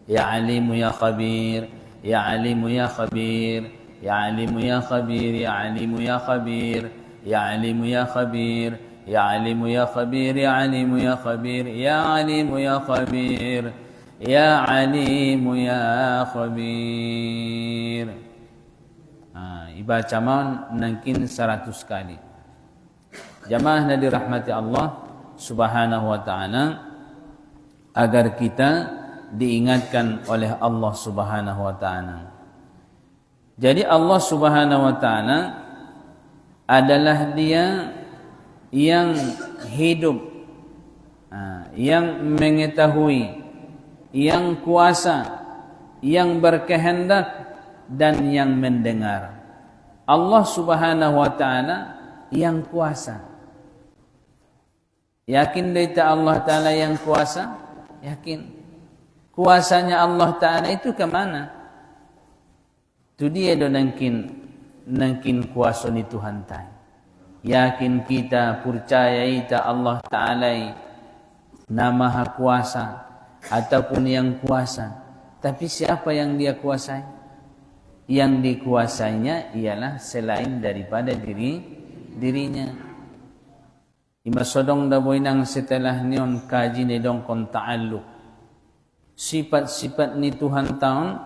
Ya alimu ya khabir, ya alimu ya khabir, ya alimu ya khabir, ya alimu ya khabir, ya alimu ya khabir, ya alimu ya khabir, ya alimu ya khabir, ya alimu ya khabir. Ya alimu ya khabir. Ibaca man nangkin 100 kali. Jamaah na dirahmati Allah Subhanahu wa ta'ala, agar kita diingatkan oleh Allah Subhanahu wa ta'ala. Jadi Allah Subhanahu wa ta'ala adalah Dia yang hidup, yang mengetahui, yang kuasa, yang berkehendak, dan yang mendengar. Allah Subhanahu wa ta'ala yang kuasa. Yakin kita Allah ta'ala yang kuasa? Yakin. Kuasanya Allah ta'ala itu ke mana? Itu dia do nangkin kuasa ni Tuhan ta'ala. Yakin kita percaya ita Allah ta'ala na maha kuasa ataupun yang kuasa. Tapi siapa yang Dia kuasai? Yang dikuasainya ialah selain daripada dirinya. Ima sodong da boinang setelah nion kaji ni dong kon ta'alluq. Sifat-sifat ni Tuhan taun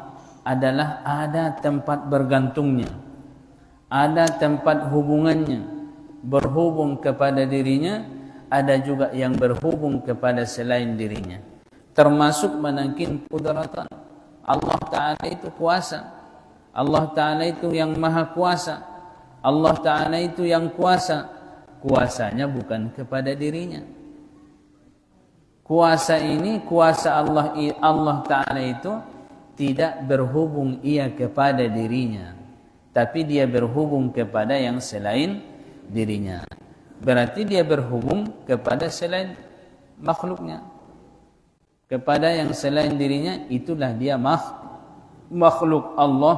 adalah ada tempat bergantungnya, ada tempat hubungannya, berhubung kepada dirinya, ada juga yang berhubung kepada selain dirinya. Termasuk menangkin kudratan. Allah Ta'ala itu kuasa. Allah Ta'ala itu yang maha kuasa. Allah Ta'ala itu yang kuasa. Kuasanya bukan kepada dirinya. Kuasa ini, kuasa Allah Ta'ala itu tidak berhubung ia kepada dirinya, tapi dia berhubung kepada yang selain dirinya. Berarti dia berhubung kepada selain makhluknya, kepada yang selain dirinya. Itulah dia makhluk Allah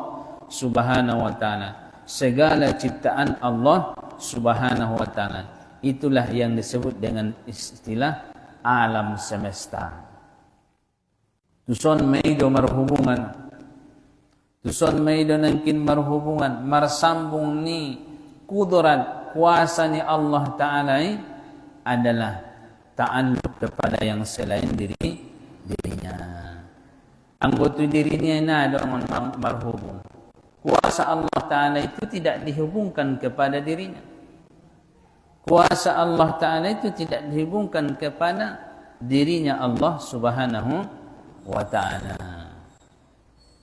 Subhanahu wa ta'ala. Segala ciptaan Allah Subhanahu wa ta'ala, itulah yang disebut dengan istilah alam semesta. Tuson maido marhubungan, tuson maido nangkin marhubungan, marsambung ni kudrat kuasa ni Allah Ta'ala adalah ta'alluq kepada yang selain dirinya. Anggota dirinya na ada marhubung. Kuasa Allah Ta'ala itu tidak dihubungkan kepada dirinya. Kuasa Allah Ta'ala itu tidak dihubungkan kepada dirinya Allah Subhanahu wa ta'ala.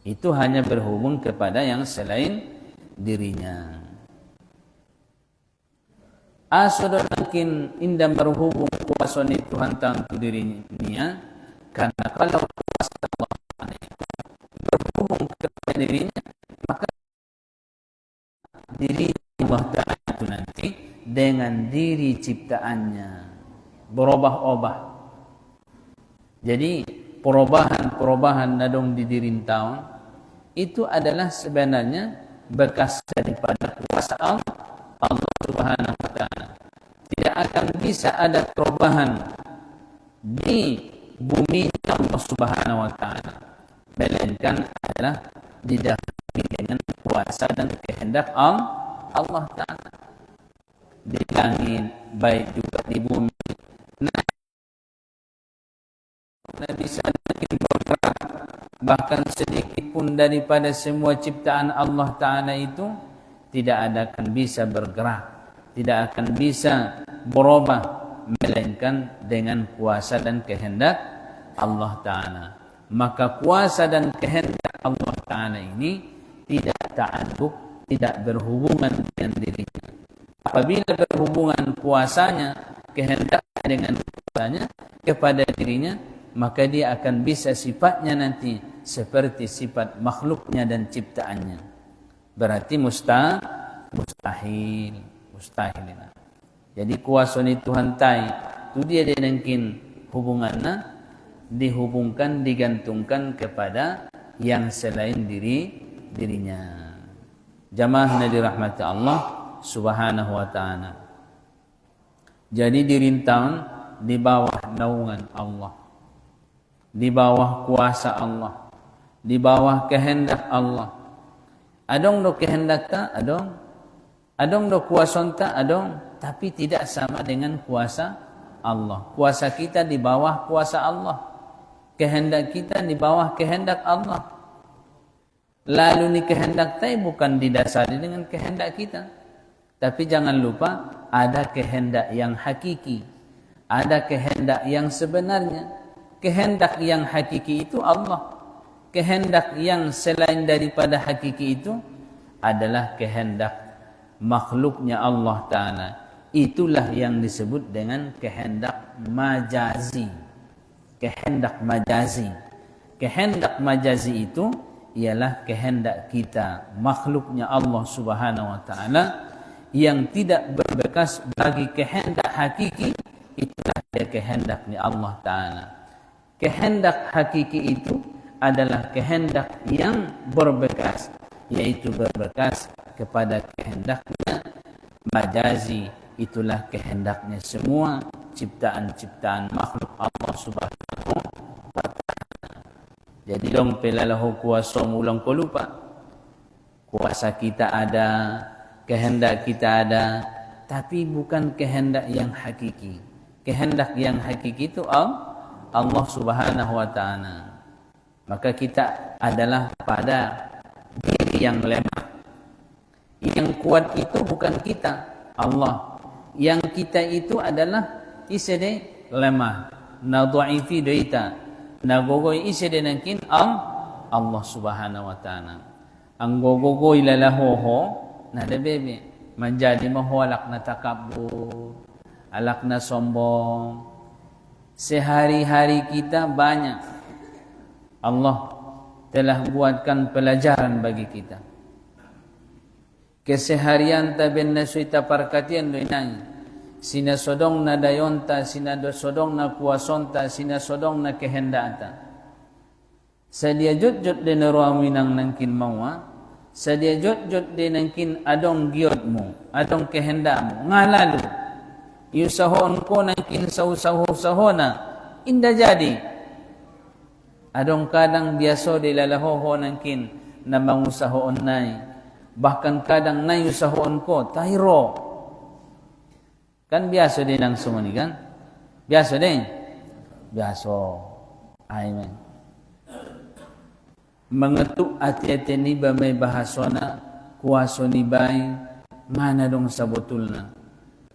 Itu hanya berhubung kepada yang selain dirinya. Asal mungkin indah berhubung kuasa ni Tuhan tentu dirinya, karena kalau kuasa Allah berhubung kepada dirinya, maka diri Allah Ta'ala itu nanti dengan diri ciptaannya berubah-ubah. Jadi perubahan nadong di diri tahun itu adalah sebenarnya bekas daripada kuasa Allah Subhanahu wa ta'ala. Tidak akan bisa ada perubahan di bumi Allah Subhanahu wa ta'ala, melainkan adalah didahului dengan kuasa dan kehendak Allah Ta'ala. Di langit baik juga di bumi, nah bisa bergerak, bahkan sedikit pun daripada semua ciptaan Allah Ta'ala itu tidak akan bisa bergerak, tidak akan bisa berubah, melainkan dengan kuasa dan kehendak Allah Ta'ala. Maka kuasa dan kehendak Allah Ta'ala ini tidak ta'alluq, tidak berhubungan dengan dirinya. Apabila berhubungan kuasanya, kehendaknya dengan kuasanya kepada dirinya, maka dia akan bisa sifatnya nanti seperti sifat makhluknya dan ciptaannya. Berarti mustahil. Jadi kuasa ni Tuhan Tai itu dia denengkin hubungannya dihubungkan, digantungkan kepada yang selain dirinya. Jamaah yang dirahmati Allah Subhanahu wa ta'ala. Jadi dirintang di bawah naungan Allah, di bawah kuasa Allah, di bawah kehendak Allah. Adong do kehendak ta, adong do kuasa ta, tapi tidak sama dengan kuasa Allah. Kuasa kita di bawah kuasa Allah, kehendak kita di bawah kehendak Allah. Lalu ni kehendak ta bukan didasari dengan kehendak kita. Tapi jangan lupa ada kehendak yang hakiki, Ada kehendak yang sebenarnya. Kehendak yang hakiki itu Allah. Kehendak yang selain daripada hakiki itu adalah kehendak makhluknya Allah Ta'ala. Itulah yang disebut dengan kehendak majazi. Kehendak majazi. Kehendak majazi itu ialah kehendak kita, makhluknya Allah Subhanahu wa Ta'ala, yang tidak berbekas bagi kehendak hakiki. Itulah dia kehendaknya Allah Ta'ala. Kehendak hakiki itu adalah kehendak yang berbekas, yaitu berbekas kepada kehendaknya majazi. Itulah kehendaknya semua ciptaan-ciptaan makhluk Allah Subhanahu wa Ta'ala. Jadi dong pelalahu kuasa mulang ko lupa. Kuasa kita ada, kehendak kita ada, tapi bukan kehendak yang hakiki. Kehendak yang hakiki itu Allah Subhanahu wa Ta'ala. Maka kita adalah pada diri yang lemah. Yang kuat itu bukan kita, Allah. Yang kita itu adalah isede lemah, na dhaifi doita, na gogoy isede nangkin Allah Subhanahu wa Ta'ala. Ang gogoy lalahoho na debebe menjadi maholak na takabur, alak na sombong. Sehari-hari kita banyak Allah telah buatkan pelajaran bagi kita. Keseharian taben na suita parkatian do inay. Sinasodong na dayonta, sinasodong na kuwasonta, sinasodong na kehendata. Sadia jut-jut de naruaminang nangkin mawa, sadia jut-jut de nangkin adong giot mo, adong kehendak mo. Nga lalu, yusahon ko nangkin sahu-sahu na, inda jadi. Adong kadang biaso de lalahoho nangkin na mangusahon nay. Bahkan kadang na yusahon ko, tahiro. Kan biasa din ang sumuni kan? Biasa din. Biasa. Amen. Mengetuk ati-ati ni ba may bahasona, kuwaso ni bay, mana dong sa butulna.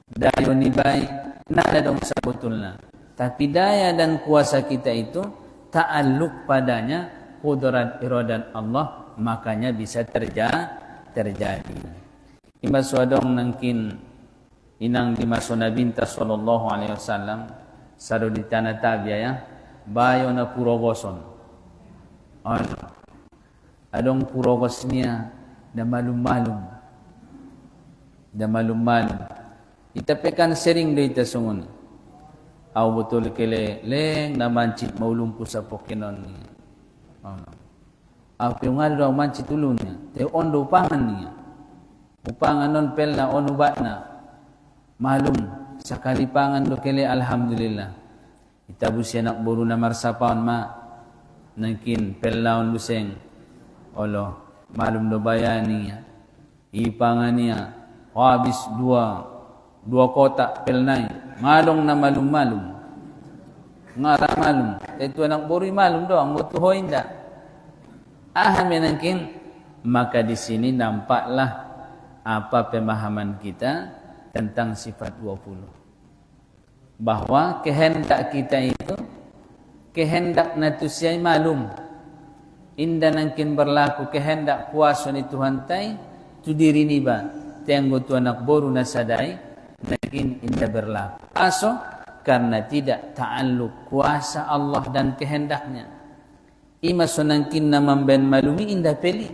Dayo ni bay, nada dong sa butulna. Tapi daya dan kuasa kita itu ta'alluq padanya kudrat iradat Allah, makanya bisa terjadi. Imbas wadong nangkin inang dimasona binta sallallahu alaihi wasallam saro di tanah tabia ya bayo na purogoson. Ano? Adong purogos niya na malum-malum. Itapekan sering do ita sungun. Aw betul kele leng na mancit maulumpu sa Pokemon ni. Ano? Apa yung nga daw mancit ulun niya. Te ondo upangan niya. Upangan non pel na on ubat na. Malum sa kalipangan do kele alhamdulillah. Itabus siya nakburu na marsapaon ma. Nangkin pel laon buseng. Olo malum do bayan niya. Ipangan niya. Habis dua kotak pel nai. Ngalong na malum-malum. Ngara malum. Ito nakburu malum do ang mutuhoy inda. Menangkin, maka di sini nampaklah apa pemahaman kita tentang sifat 20. Bahwa kehendak kita itu kehendak natusiai malum. Inda nangkin berlaku kehendak kuasa ni Tuhan tai tu diri ni ba tenggo tu anak boru na sadai nangkin inda berlaku. Aso karena tidak ta'alluq kuasa Allah dan kehendaknya. Ima sonangkin na mamben malumi indah peli.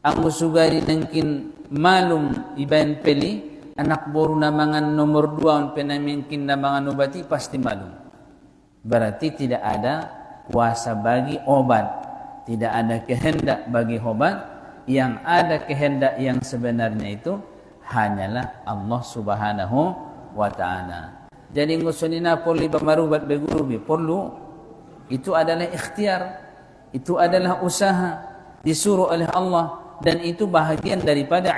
Ang usugari nangkin malum ibayan peli. Anak boru na mangan nomor 2 penamingkin na mangan obati pasti malum. Berarti tidak ada kuasa bagi obat. Tidak ada kehendak bagi obat. Yang ada kehendak yang sebenarnya itu hanyalah Allah Subhanahu wa Ta'ala. Jadi ngusunina poli bamarubat begurubi perlu. Itu adalah ikhtiar, itu adalah usaha disuruh oleh Allah dan itu bahagian daripada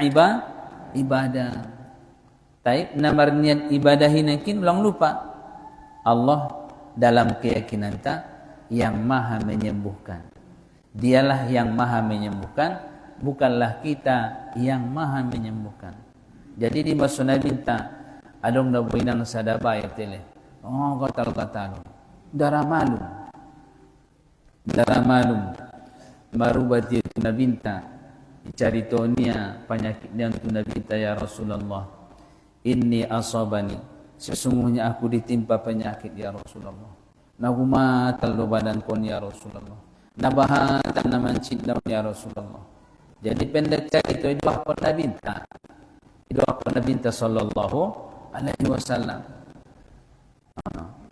ibadah. Taib namar niat ibadahin nakin ulang lupa. Allah dalam keyakinan ta yang maha menyembuhkan. Dialah yang maha menyembuhkan, bukanlah kita yang maha menyembuhkan. Jadi di masuna binta adong na buinang sadaba ya tele. Oh, gatal-gatal. Darah malum. Darah malum. Marubati itu nabinta. Dicaritonia penyakit yang tu nabinta ya Rasulullah. Inni asabani. Sesungguhnya aku ditimpa penyakit ya Rasulullah. Nagumatal do badan kon ya Rasulullah. Nabahatan naman cinta ya Rasulullah. Jadi pendek cerita itu aku nabinta. Itu aku nabinta sallallahu alaihi wasallam.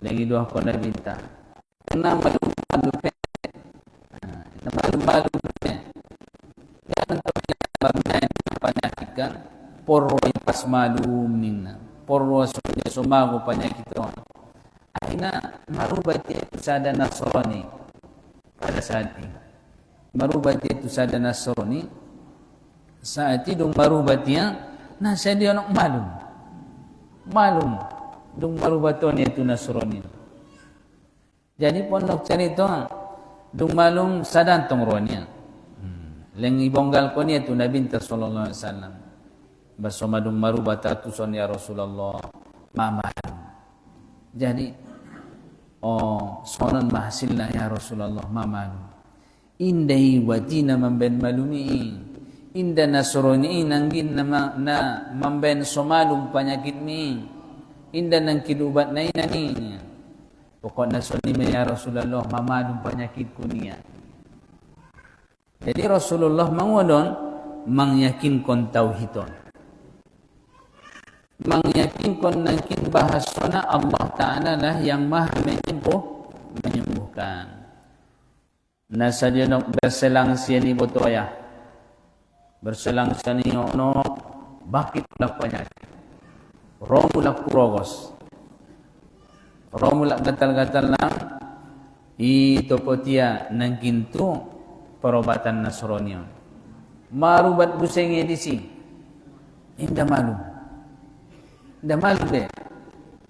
Lagi dua aku nabinta. Nama malu pendek. Malu pendek. Yang penyakit kan porro pas malum nina. Porro sudah sumago penyakit itu. Aina marubati sada Nasrani pada saat ini. Marubati itu sada Nasrani saat itu marubatinya nasa dia nak malum dong marubaton itu Nasrani. Jadi pondok cerita dong malum sadantong ronia. Leng ibonggal ko niya tu Nabi sallallahu alaihi wasallam. Basoma dong marubata tuson ya Rasulullah mamalum. Jadi sonon mahasilna ya Rasulullah mamalum. Indai watina mamben malumi. Inda Nasrani nanggin na mamben somalum penyakit mi. Inda nang kilubat na inani. Pokok Nasrani ya Rasulullah mamalum penyakit kunia. Jadi Rasulullah mangwadon mangyakin kon tauhidon. Mengyakinkan nangkin bahasana Allah Ta'ala lah yang maha menyembuhkan. Nasa dia nak berselang siani botoya. Berselang siani no bakit lah penyakit. Romulak kurogos. Romulak gatal-gatal lang. Ito po tiya nangkin tu perobatan Nasrani. Marubat busengnya di sini. Indah malum. Dah malu deh.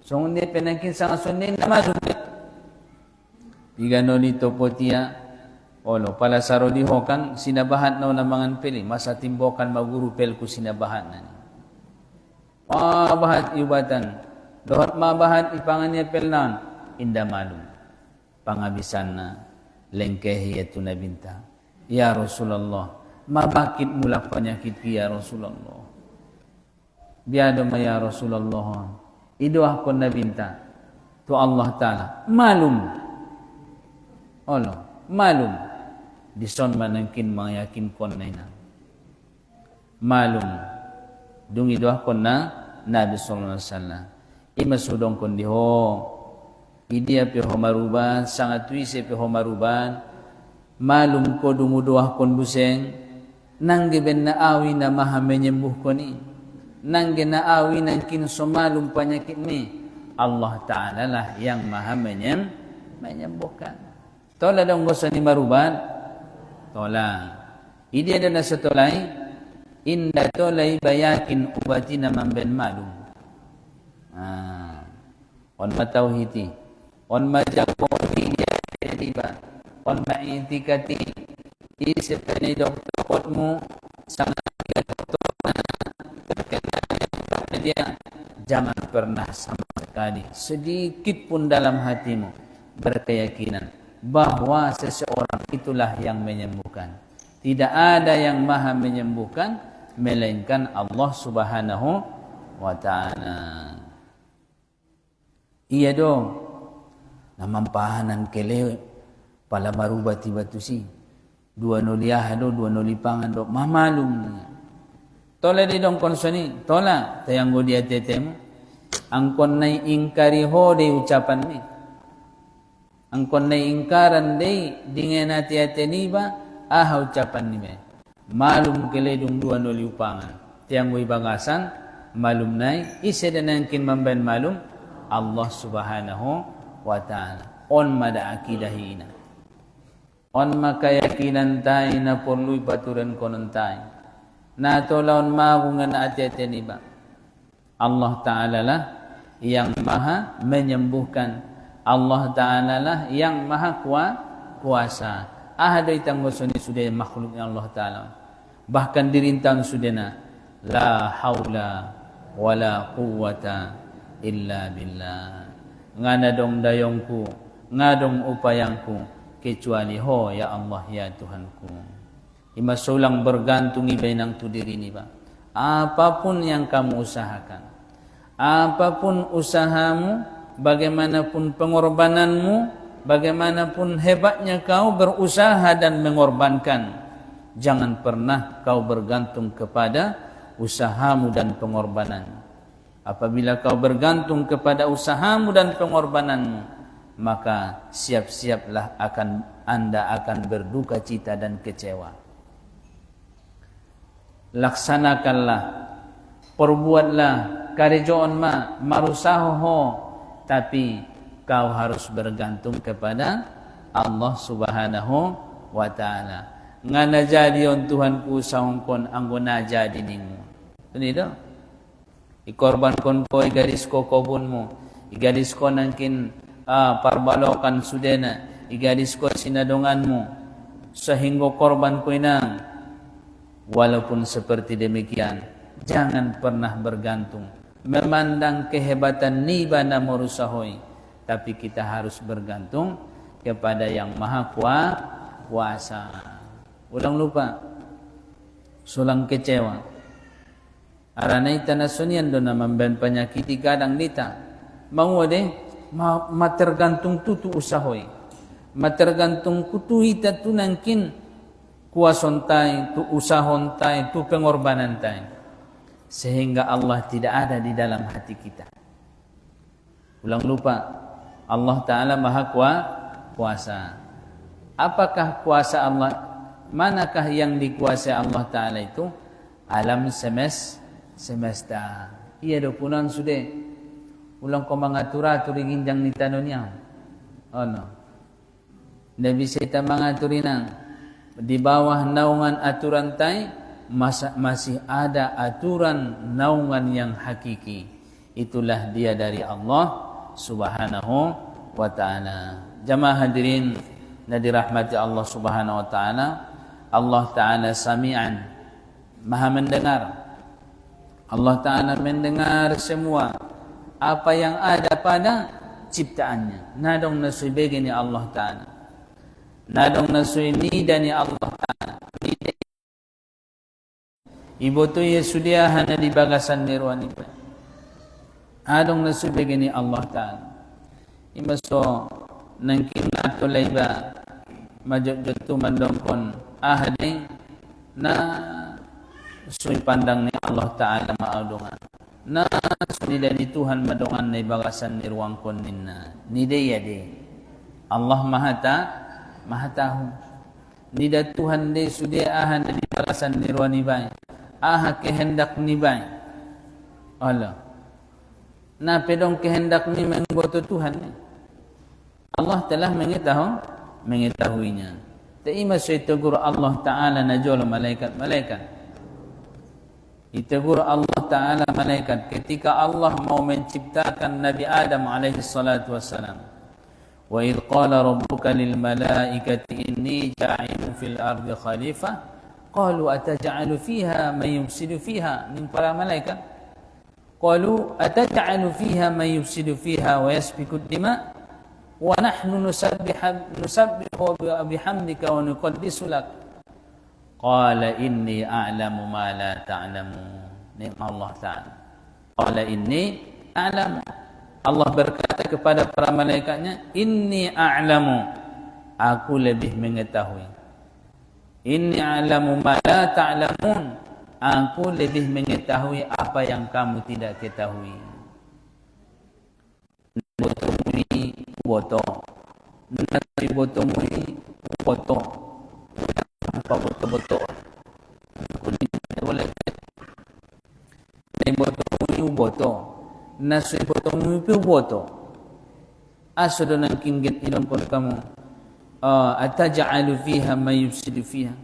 So hindi penakin sa sunin na malu deh. Bigano nito po tiya. Olo pala saro di hokan sinabahan na namangan pili. Masa timbokan maguru pel ku sinabahan na ni. Bahat ibatan. Dohat mabahat ipangan niya pel naon. Inda malu. Pangabisan na lengkehi itu nabinta. Ya Rasulullah. Mabakit mula penyakit ya Rasulullah. Biada ya Rasulullah. Idoah kon nabinta tu Allah Ta'ala malum. Malum. Dison manangkin mayakin kon na ina. Malum. Dung idoah kon na Nabi sallallahu alaihi wasallam. Imasudong kon diho. Idia pe homaruban sangat tuise pe homaruban. Malum ko dumudoah kon buseng nang giben na awi na maha menyembuh kon ni. Nang ginaawi ng kinsumalong penyakit ni Allah Ta'ala lah yang maha menyembuhkan. Tola dong gosa ni maruban. Tola. Idi ada na sa tolay. Inda tolay bayakin ubati naman ben malum. On matawhiti. On majakoti diba. On maitikati. Isip ni doktor mo sangat doktor dia jangan pernah sama sekali sedikit pun dalam hatimu berkeyakinan bahwa seseorang itulah yang menyembuhkan. Tidak ada yang maha menyembuhkan melainkan Allah Subhanahu wa Ta'ala. Iya dong. Namampahanan kele pala marubati batu si. Dua noliah do, dua nolipangan do mamalum. Tola di dong konsoni, tola tayanggo dia tetemu. Angkon nai ingkari ho de ucapan ni. Angkon nai ingkaran de dengan hati-hati ni ba ucapan ni be. Malum kele dong dua noli upangan. Tayanggo ibagasan malum nai ise danangkin mamben malum Allah Subhanahu wa Ta'ala. On mada akidahina. On makayakinan tayo na perlu baturan konon tayo. Na tolong magungan ati-ati ni ba? Allah Ta'ala lah yang maha menyembuhkan. Allah Ta'ala lah yang maha kuasa. Ada itang gosoni sudah makhluk Allah Ta'ala. Bahkan dirintang sudah na. La hawla wa la quwwata illa billah. nganadong dayongku, ngadong upayangku, kecuali ho ya Allah ya Tuhanku. Imasulang bergantung ibay ng tu diri ni ba. Apapun yang kamu usahakan, apapun usahamu, bagaimanapun pengorbananmu, bagaimanapun hebatnya kau berusaha dan mengorbankan, jangan pernah kau bergantung kepada usahamu dan pengorbananmu. Apabila kau bergantung kepada usahamu dan pengorbananmu, maka siap-siaplah Anda akan berduka cita dan kecewa. Laksanakanlah, perbuatlah karejoon marusaho, tapi kau harus bergantung kepada Allah Subhanahu wa Ta'ala. Ngana jadion Tuhanku sahongkon anggona jadi ningu. Itu ikorban kon ko igaris ko kobun mo, igaris ko nangkin parbalokan sudena, igaris ko sinadongan mo, sehingga korban ko inang. Walaupun seperti demikian, jangan pernah bergantung memandang kehebatan niba na morusahoy, tapi kita harus bergantung kepada yang maha kuasa. Ulang lupa, sulang kecewa. Aranay tanasunian do na mamban penyakiti kadang nita. Mau deh matergantung tutu usahoy. Matergantung kutu hita tu nangkin kuason tay, tu usahon tay, tu pengorbanan tay. Sehingga Allah tidak ada di dalam hati kita. Ulang lupa, Allah Ta'ala maha kuasa. Apakah kuasa Allah? Manakah yang dikuasai Allah Ta'ala itu? Alam semesta. Iya do punan sudah. Ulang ko mangatura ginjang ni tanonnya. Oh no. Nabi kita mangaturinang. Di bawah naungan aturan tay masih ada aturan naungan yang hakiki. Itulah dia dari Allah Subhanahu wa Ta'ala. Jamaah hadirin na dirahmati Allah Subhanahu wa Ta'ala. Allah Ta'ala sami'an, maha mendengar. Allah Ta'ala mendengar semua apa yang ada pada ciptaannya. Nadong nasibagi ni Allah Ta'ala. Nadong nasui ni dani Allah Ta'ala. Ibu tu ya sudia hana di bagasan nirwan iba. Adong nasui begini Allah Ta'ala. Iba so nangkin nato layba majud tu mandongkon ahading na sui pandang ni Allah Ta'ala maadungan. Na suni dani Tuhan madungan na bagasan nirwan kon ninna. Ni ya de. Allah Maha tahu. Nida Tuhan de sudia ahan di balasan nirwani bay. Aha kehendak ni bay. Allah. Na pedong kehendak ni mengboto Tuhan ni. Allah telah mengetahuinya. Taima syaitu Allah Ta'ala najol malaikat. Itegur Allah Ta'ala malaikat ketika Allah mau menciptakan Nabi Adam alaihi salatu wassalam. Wa idh qala rabbuka lil malaikati inni ja'ilun fil ardi khalifah qalu ataj'alu fiha man yufsidu fiha min para malaikat qalu ataj'alu fiha man yufsidu fiha wa yasfiku ad-dima wa nahnu nusabbihu bihamdika wa nuqaddisu lak qala inni a'lamu ma la ta'lamun. Allah Ta'ala qala inni a'lamu. Allah berkata kepada para malaikatnya, inni a'lamu, aku lebih mengetahui. Inni a'lamu ma la ta'lamun, aku lebih mengetahui apa yang kamu tidak ketahui. Botomui boto, nasi botomui boto, apa boto-boto? Kulit boleh. Nasi botomui boto. Nasi potong mupi boto. Aso do nang kinggit ilongkon kamu. Ataj'alu fiha ma yufsidu fiha.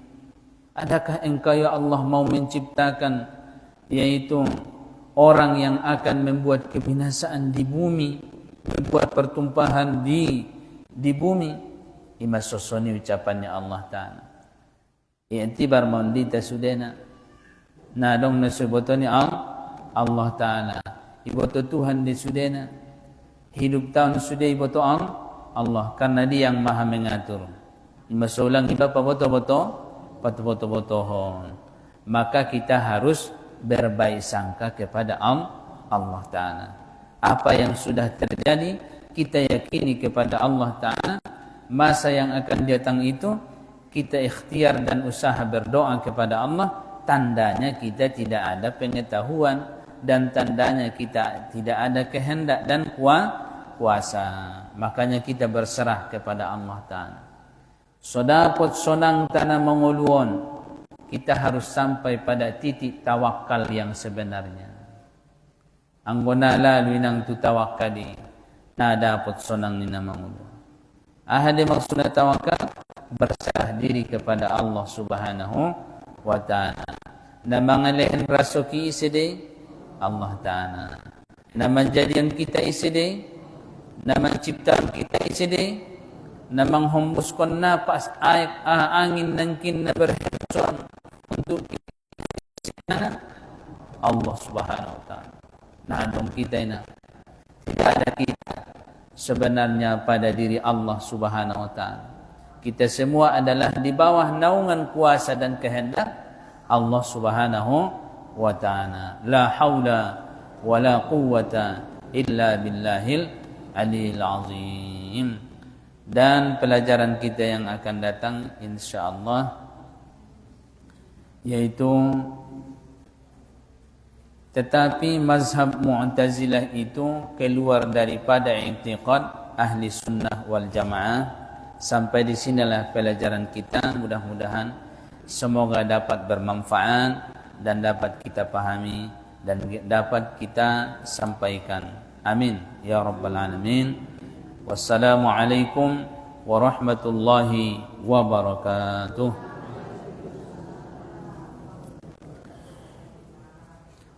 Adakah engkau ya Allah mau menciptakan yaitu orang yang akan membuat kebinasaan di bumi, membuat pertumpahan di bumi? Ima sosoni ucapannya Allah Ta'ala. I'tibar mondita sudena. Nadong nasibotoni Allah Ta'ala. Iboto Tuhan di sudena hidup tahun sudah ibu Allah karena dia yang maha mengatur. Masulang iba betul-betul maka kita harus berbaik sangka kepada Allah Ta'ala. Apa yang sudah terjadi kita yakini kepada Allah Ta'ala. Masa yang akan datang itu kita ikhtiar dan usaha berdoa kepada Allah. Tandanya kita tidak ada pengetahuan dan tandanya kita tidak ada kehendak dan kuasa. Makanya kita berserah kepada Allah Ta'ala. Sodapot sonang tanah menguluan, kita harus sampai pada titik tawakal yang sebenarnya. Anggona lalu nang tu tawakkali, na dapat sonang nina menguluan. Ahadi maksudnya tawakal, berserah diri kepada Allah Subhanahu wa Ta'ala. Na mangalahin rasoki iside Allah Ta'ala. Na manjadian kita iside, na menciptakan kita iside, na menghumbuskan napas angin nangkin na berhembus untuk kita Allah Subhanahu wa Ta'ala. Nah dong kita ini tidak ada kita sebenarnya pada diri Allah Subhanahu wa Ta'ala. Kita semua adalah di bawah naungan kuasa dan kehendak Allah Subhanahu wa Ta'ala. La haula wa la quwwata illa billahil aliyil azim. Dan pelajaran kita yang akan datang insyaallah yaitu tetapi mazhab Mu'tazilah itu keluar daripada i'tiqad ahli sunnah wal jamaah. Sampai di sinilah pelajaran kita, mudah-mudahan semoga dapat bermanfaat dan dapat kita pahami dan dapat kita sampaikan. Amin ya rabbal alamin. Wassalamualaikum warahmatullahi wabarakatuh.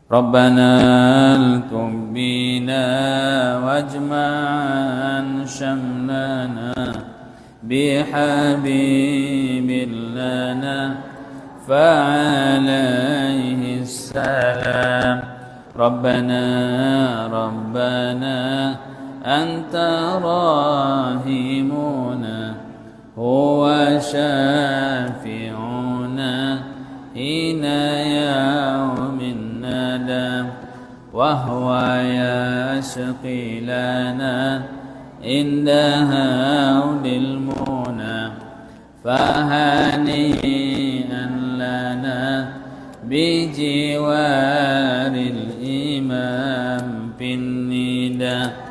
Rabbana altum bina wajma'an syamlana bihabibillana fa'alaihi salam. Rabbana anta rahimuna huwa syafi'una hina yawmin nadam wa huwa yasqi lana indaha udil muna fahani'an lana bijiwaril imam bin nida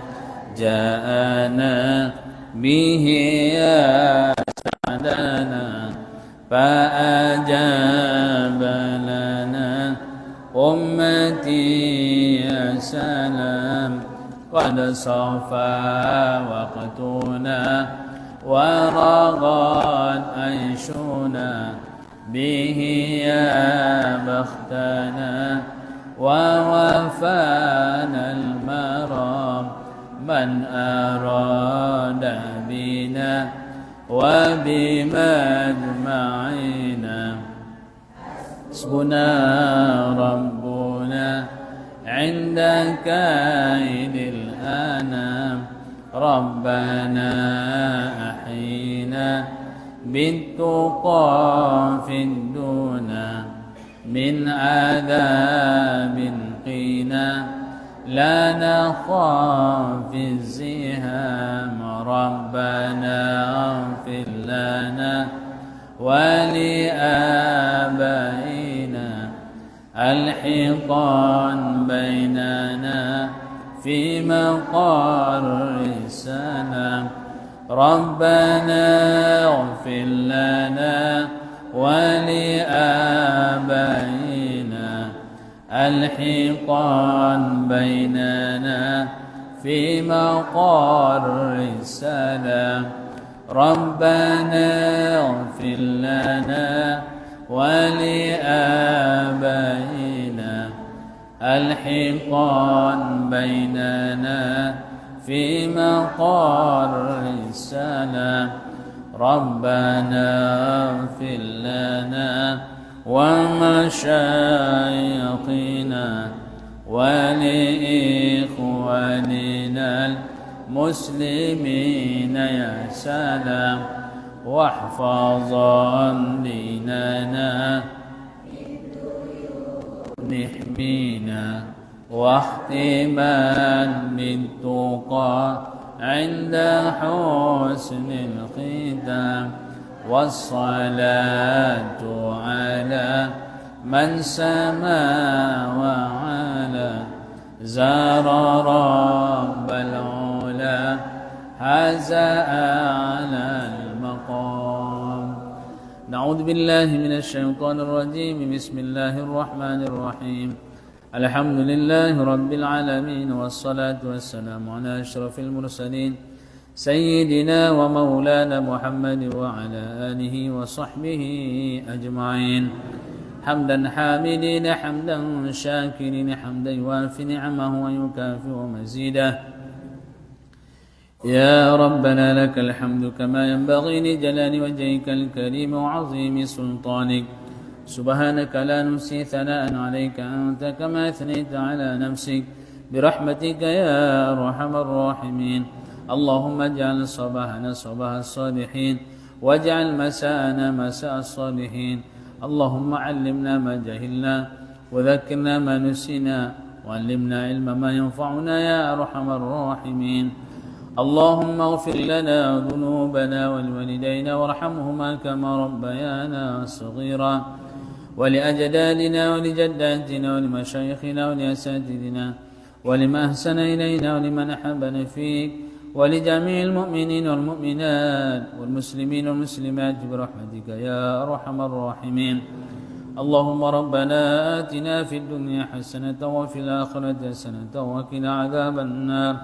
ja'ana bihi ya sa'adana fa'ajaba lana ummati ya salam qad safa waqtuna wa ragad aishuna bihi ya bakhtana wa wafana al-maram man arada bina wa bimajma'ina hasbuna rabbuna inda kaidil anam rabbana ahina bittuqa fid duna min adabin qina لا نخاف الزهام ربنا اغفر لنا ولآبائنا الحقان بيننا في مقر السلام ربنا اغفر لنا ولآبائنا الحقان بيننا في مقر السلام ربنا اغفر لنا ولآبائنا الحقان بيننا في مقر السلام ربنا اغفر لنا ومشايخنا ولإخواننا مسلمين يا سلام واحفظا ديننا نحمينا واختما بالتقى عند حسن الختام والصلاة على من سما وعلا زار رب العلا هذا على المقام. نعوذ بالله من الشيطان الرجيم. بسم الله الرحمن الرحيم. الحمد لله رب العالمين والصلاة والسلام على أشرف المرسلين سيدنا ومولانا محمد وعلى آله وصحبه أجمعين. حمدا حامدين حمدا شاكرين حمدا يوافي نعمه ويكافئ مزيده. يا ربنا لك الحمد كما ينبغي لجلال وجهك الكريم وعظيم سلطانك. سبحانك لا نحصي ثناء عليك أنت كما أثنيت على نفسك برحمتك يا أرحم الراحمين. اللهم اجعل صباحنا صباح الصالحين واجعل مساءنا مساء الصالحين. اللهم علمنا ما جهلنا وذكرنا ما نسينا وعلمنا علما ما ينفعنا يا أرحم الراحمين. اللهم اغفر لنا ذنوبنا ولوالدينا وارحمهما كما ربيانا صغيرا ولأجدادنا ولجداتنا ولمشايخنا ولأساتذتنا ولما أحسن إلينا ولمن أحبنا فيك ولجميع المؤمنين والمؤمنات والمسلمين والمسلمات برحمتك يا أرحم الراحمين. اللهم ربنا آتنا في الدنيا حسنة وفي الآخرة حسنة وقنا عذاب النار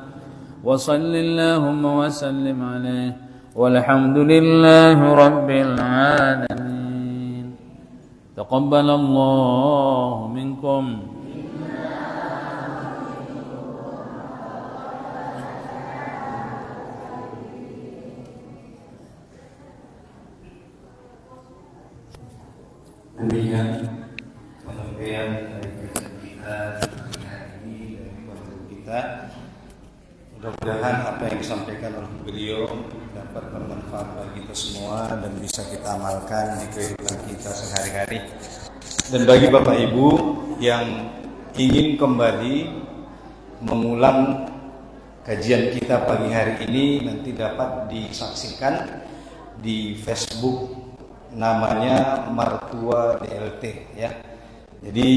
وصل اللهم وسلم عليه والحمد لله رب العالمين. تقبل الله منكم. Demikian penyampaian dari kita hari ini dari keluarga kita. Mudah-mudahan apa yang disampaikan oleh beliau dapat bermanfaat bagi kita semua dan bisa kita amalkan di kehidupan kita sehari-hari. Dan bagi Bapak Ibu yang ingin kembali mengulang kajian kita pagi hari ini, nanti dapat disaksikan di Facebook, namanya Martua DLT ya. Jadi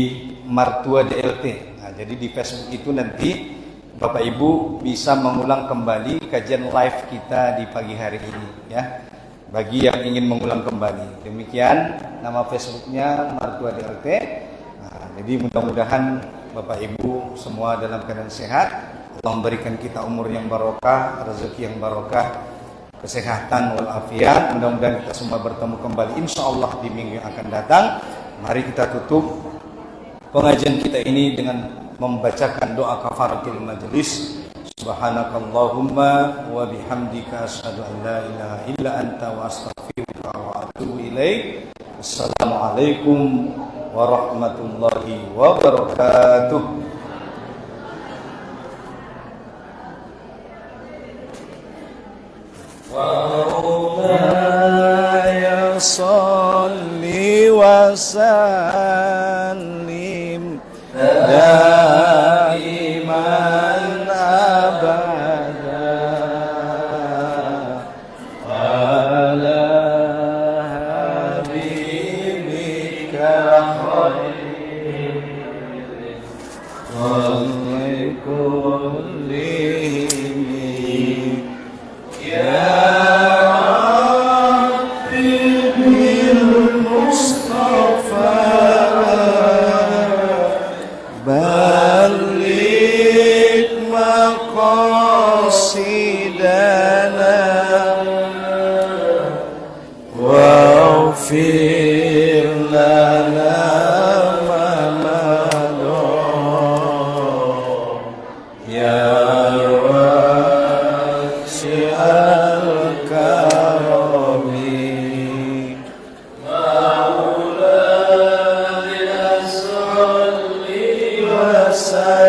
Martua DLT. Nah, jadi di Facebook itu nanti Bapak Ibu bisa mengulang kembali kajian live kita di pagi hari ini ya. Bagi yang ingin mengulang kembali. Demikian nama Facebooknya Martua DLT. Nah, jadi mudah-mudahan Bapak Ibu semua dalam keadaan sehat. Allah memberikan kita umur yang barokah, rezeki yang barokah, kesehatan walafiat. Mudah-mudahan kita semua bertemu kembali insyaallah di minggu yang akan datang. Mari kita tutup pengajian kita ini dengan membacakan doa kafaratul majelis. Subhanakallahumma wa bihamdika asyhadu an la ilaha illa anta wa astaghfiruka wa atubu ilaik. Assalamualaikum warahmatullahi wabarakatuh. Ya salli wa sallim daiman abada ala habibika khairil khalqi kullihim ya واغفر لنا ما مضى يا واسع الكرم مولانا صل وسلم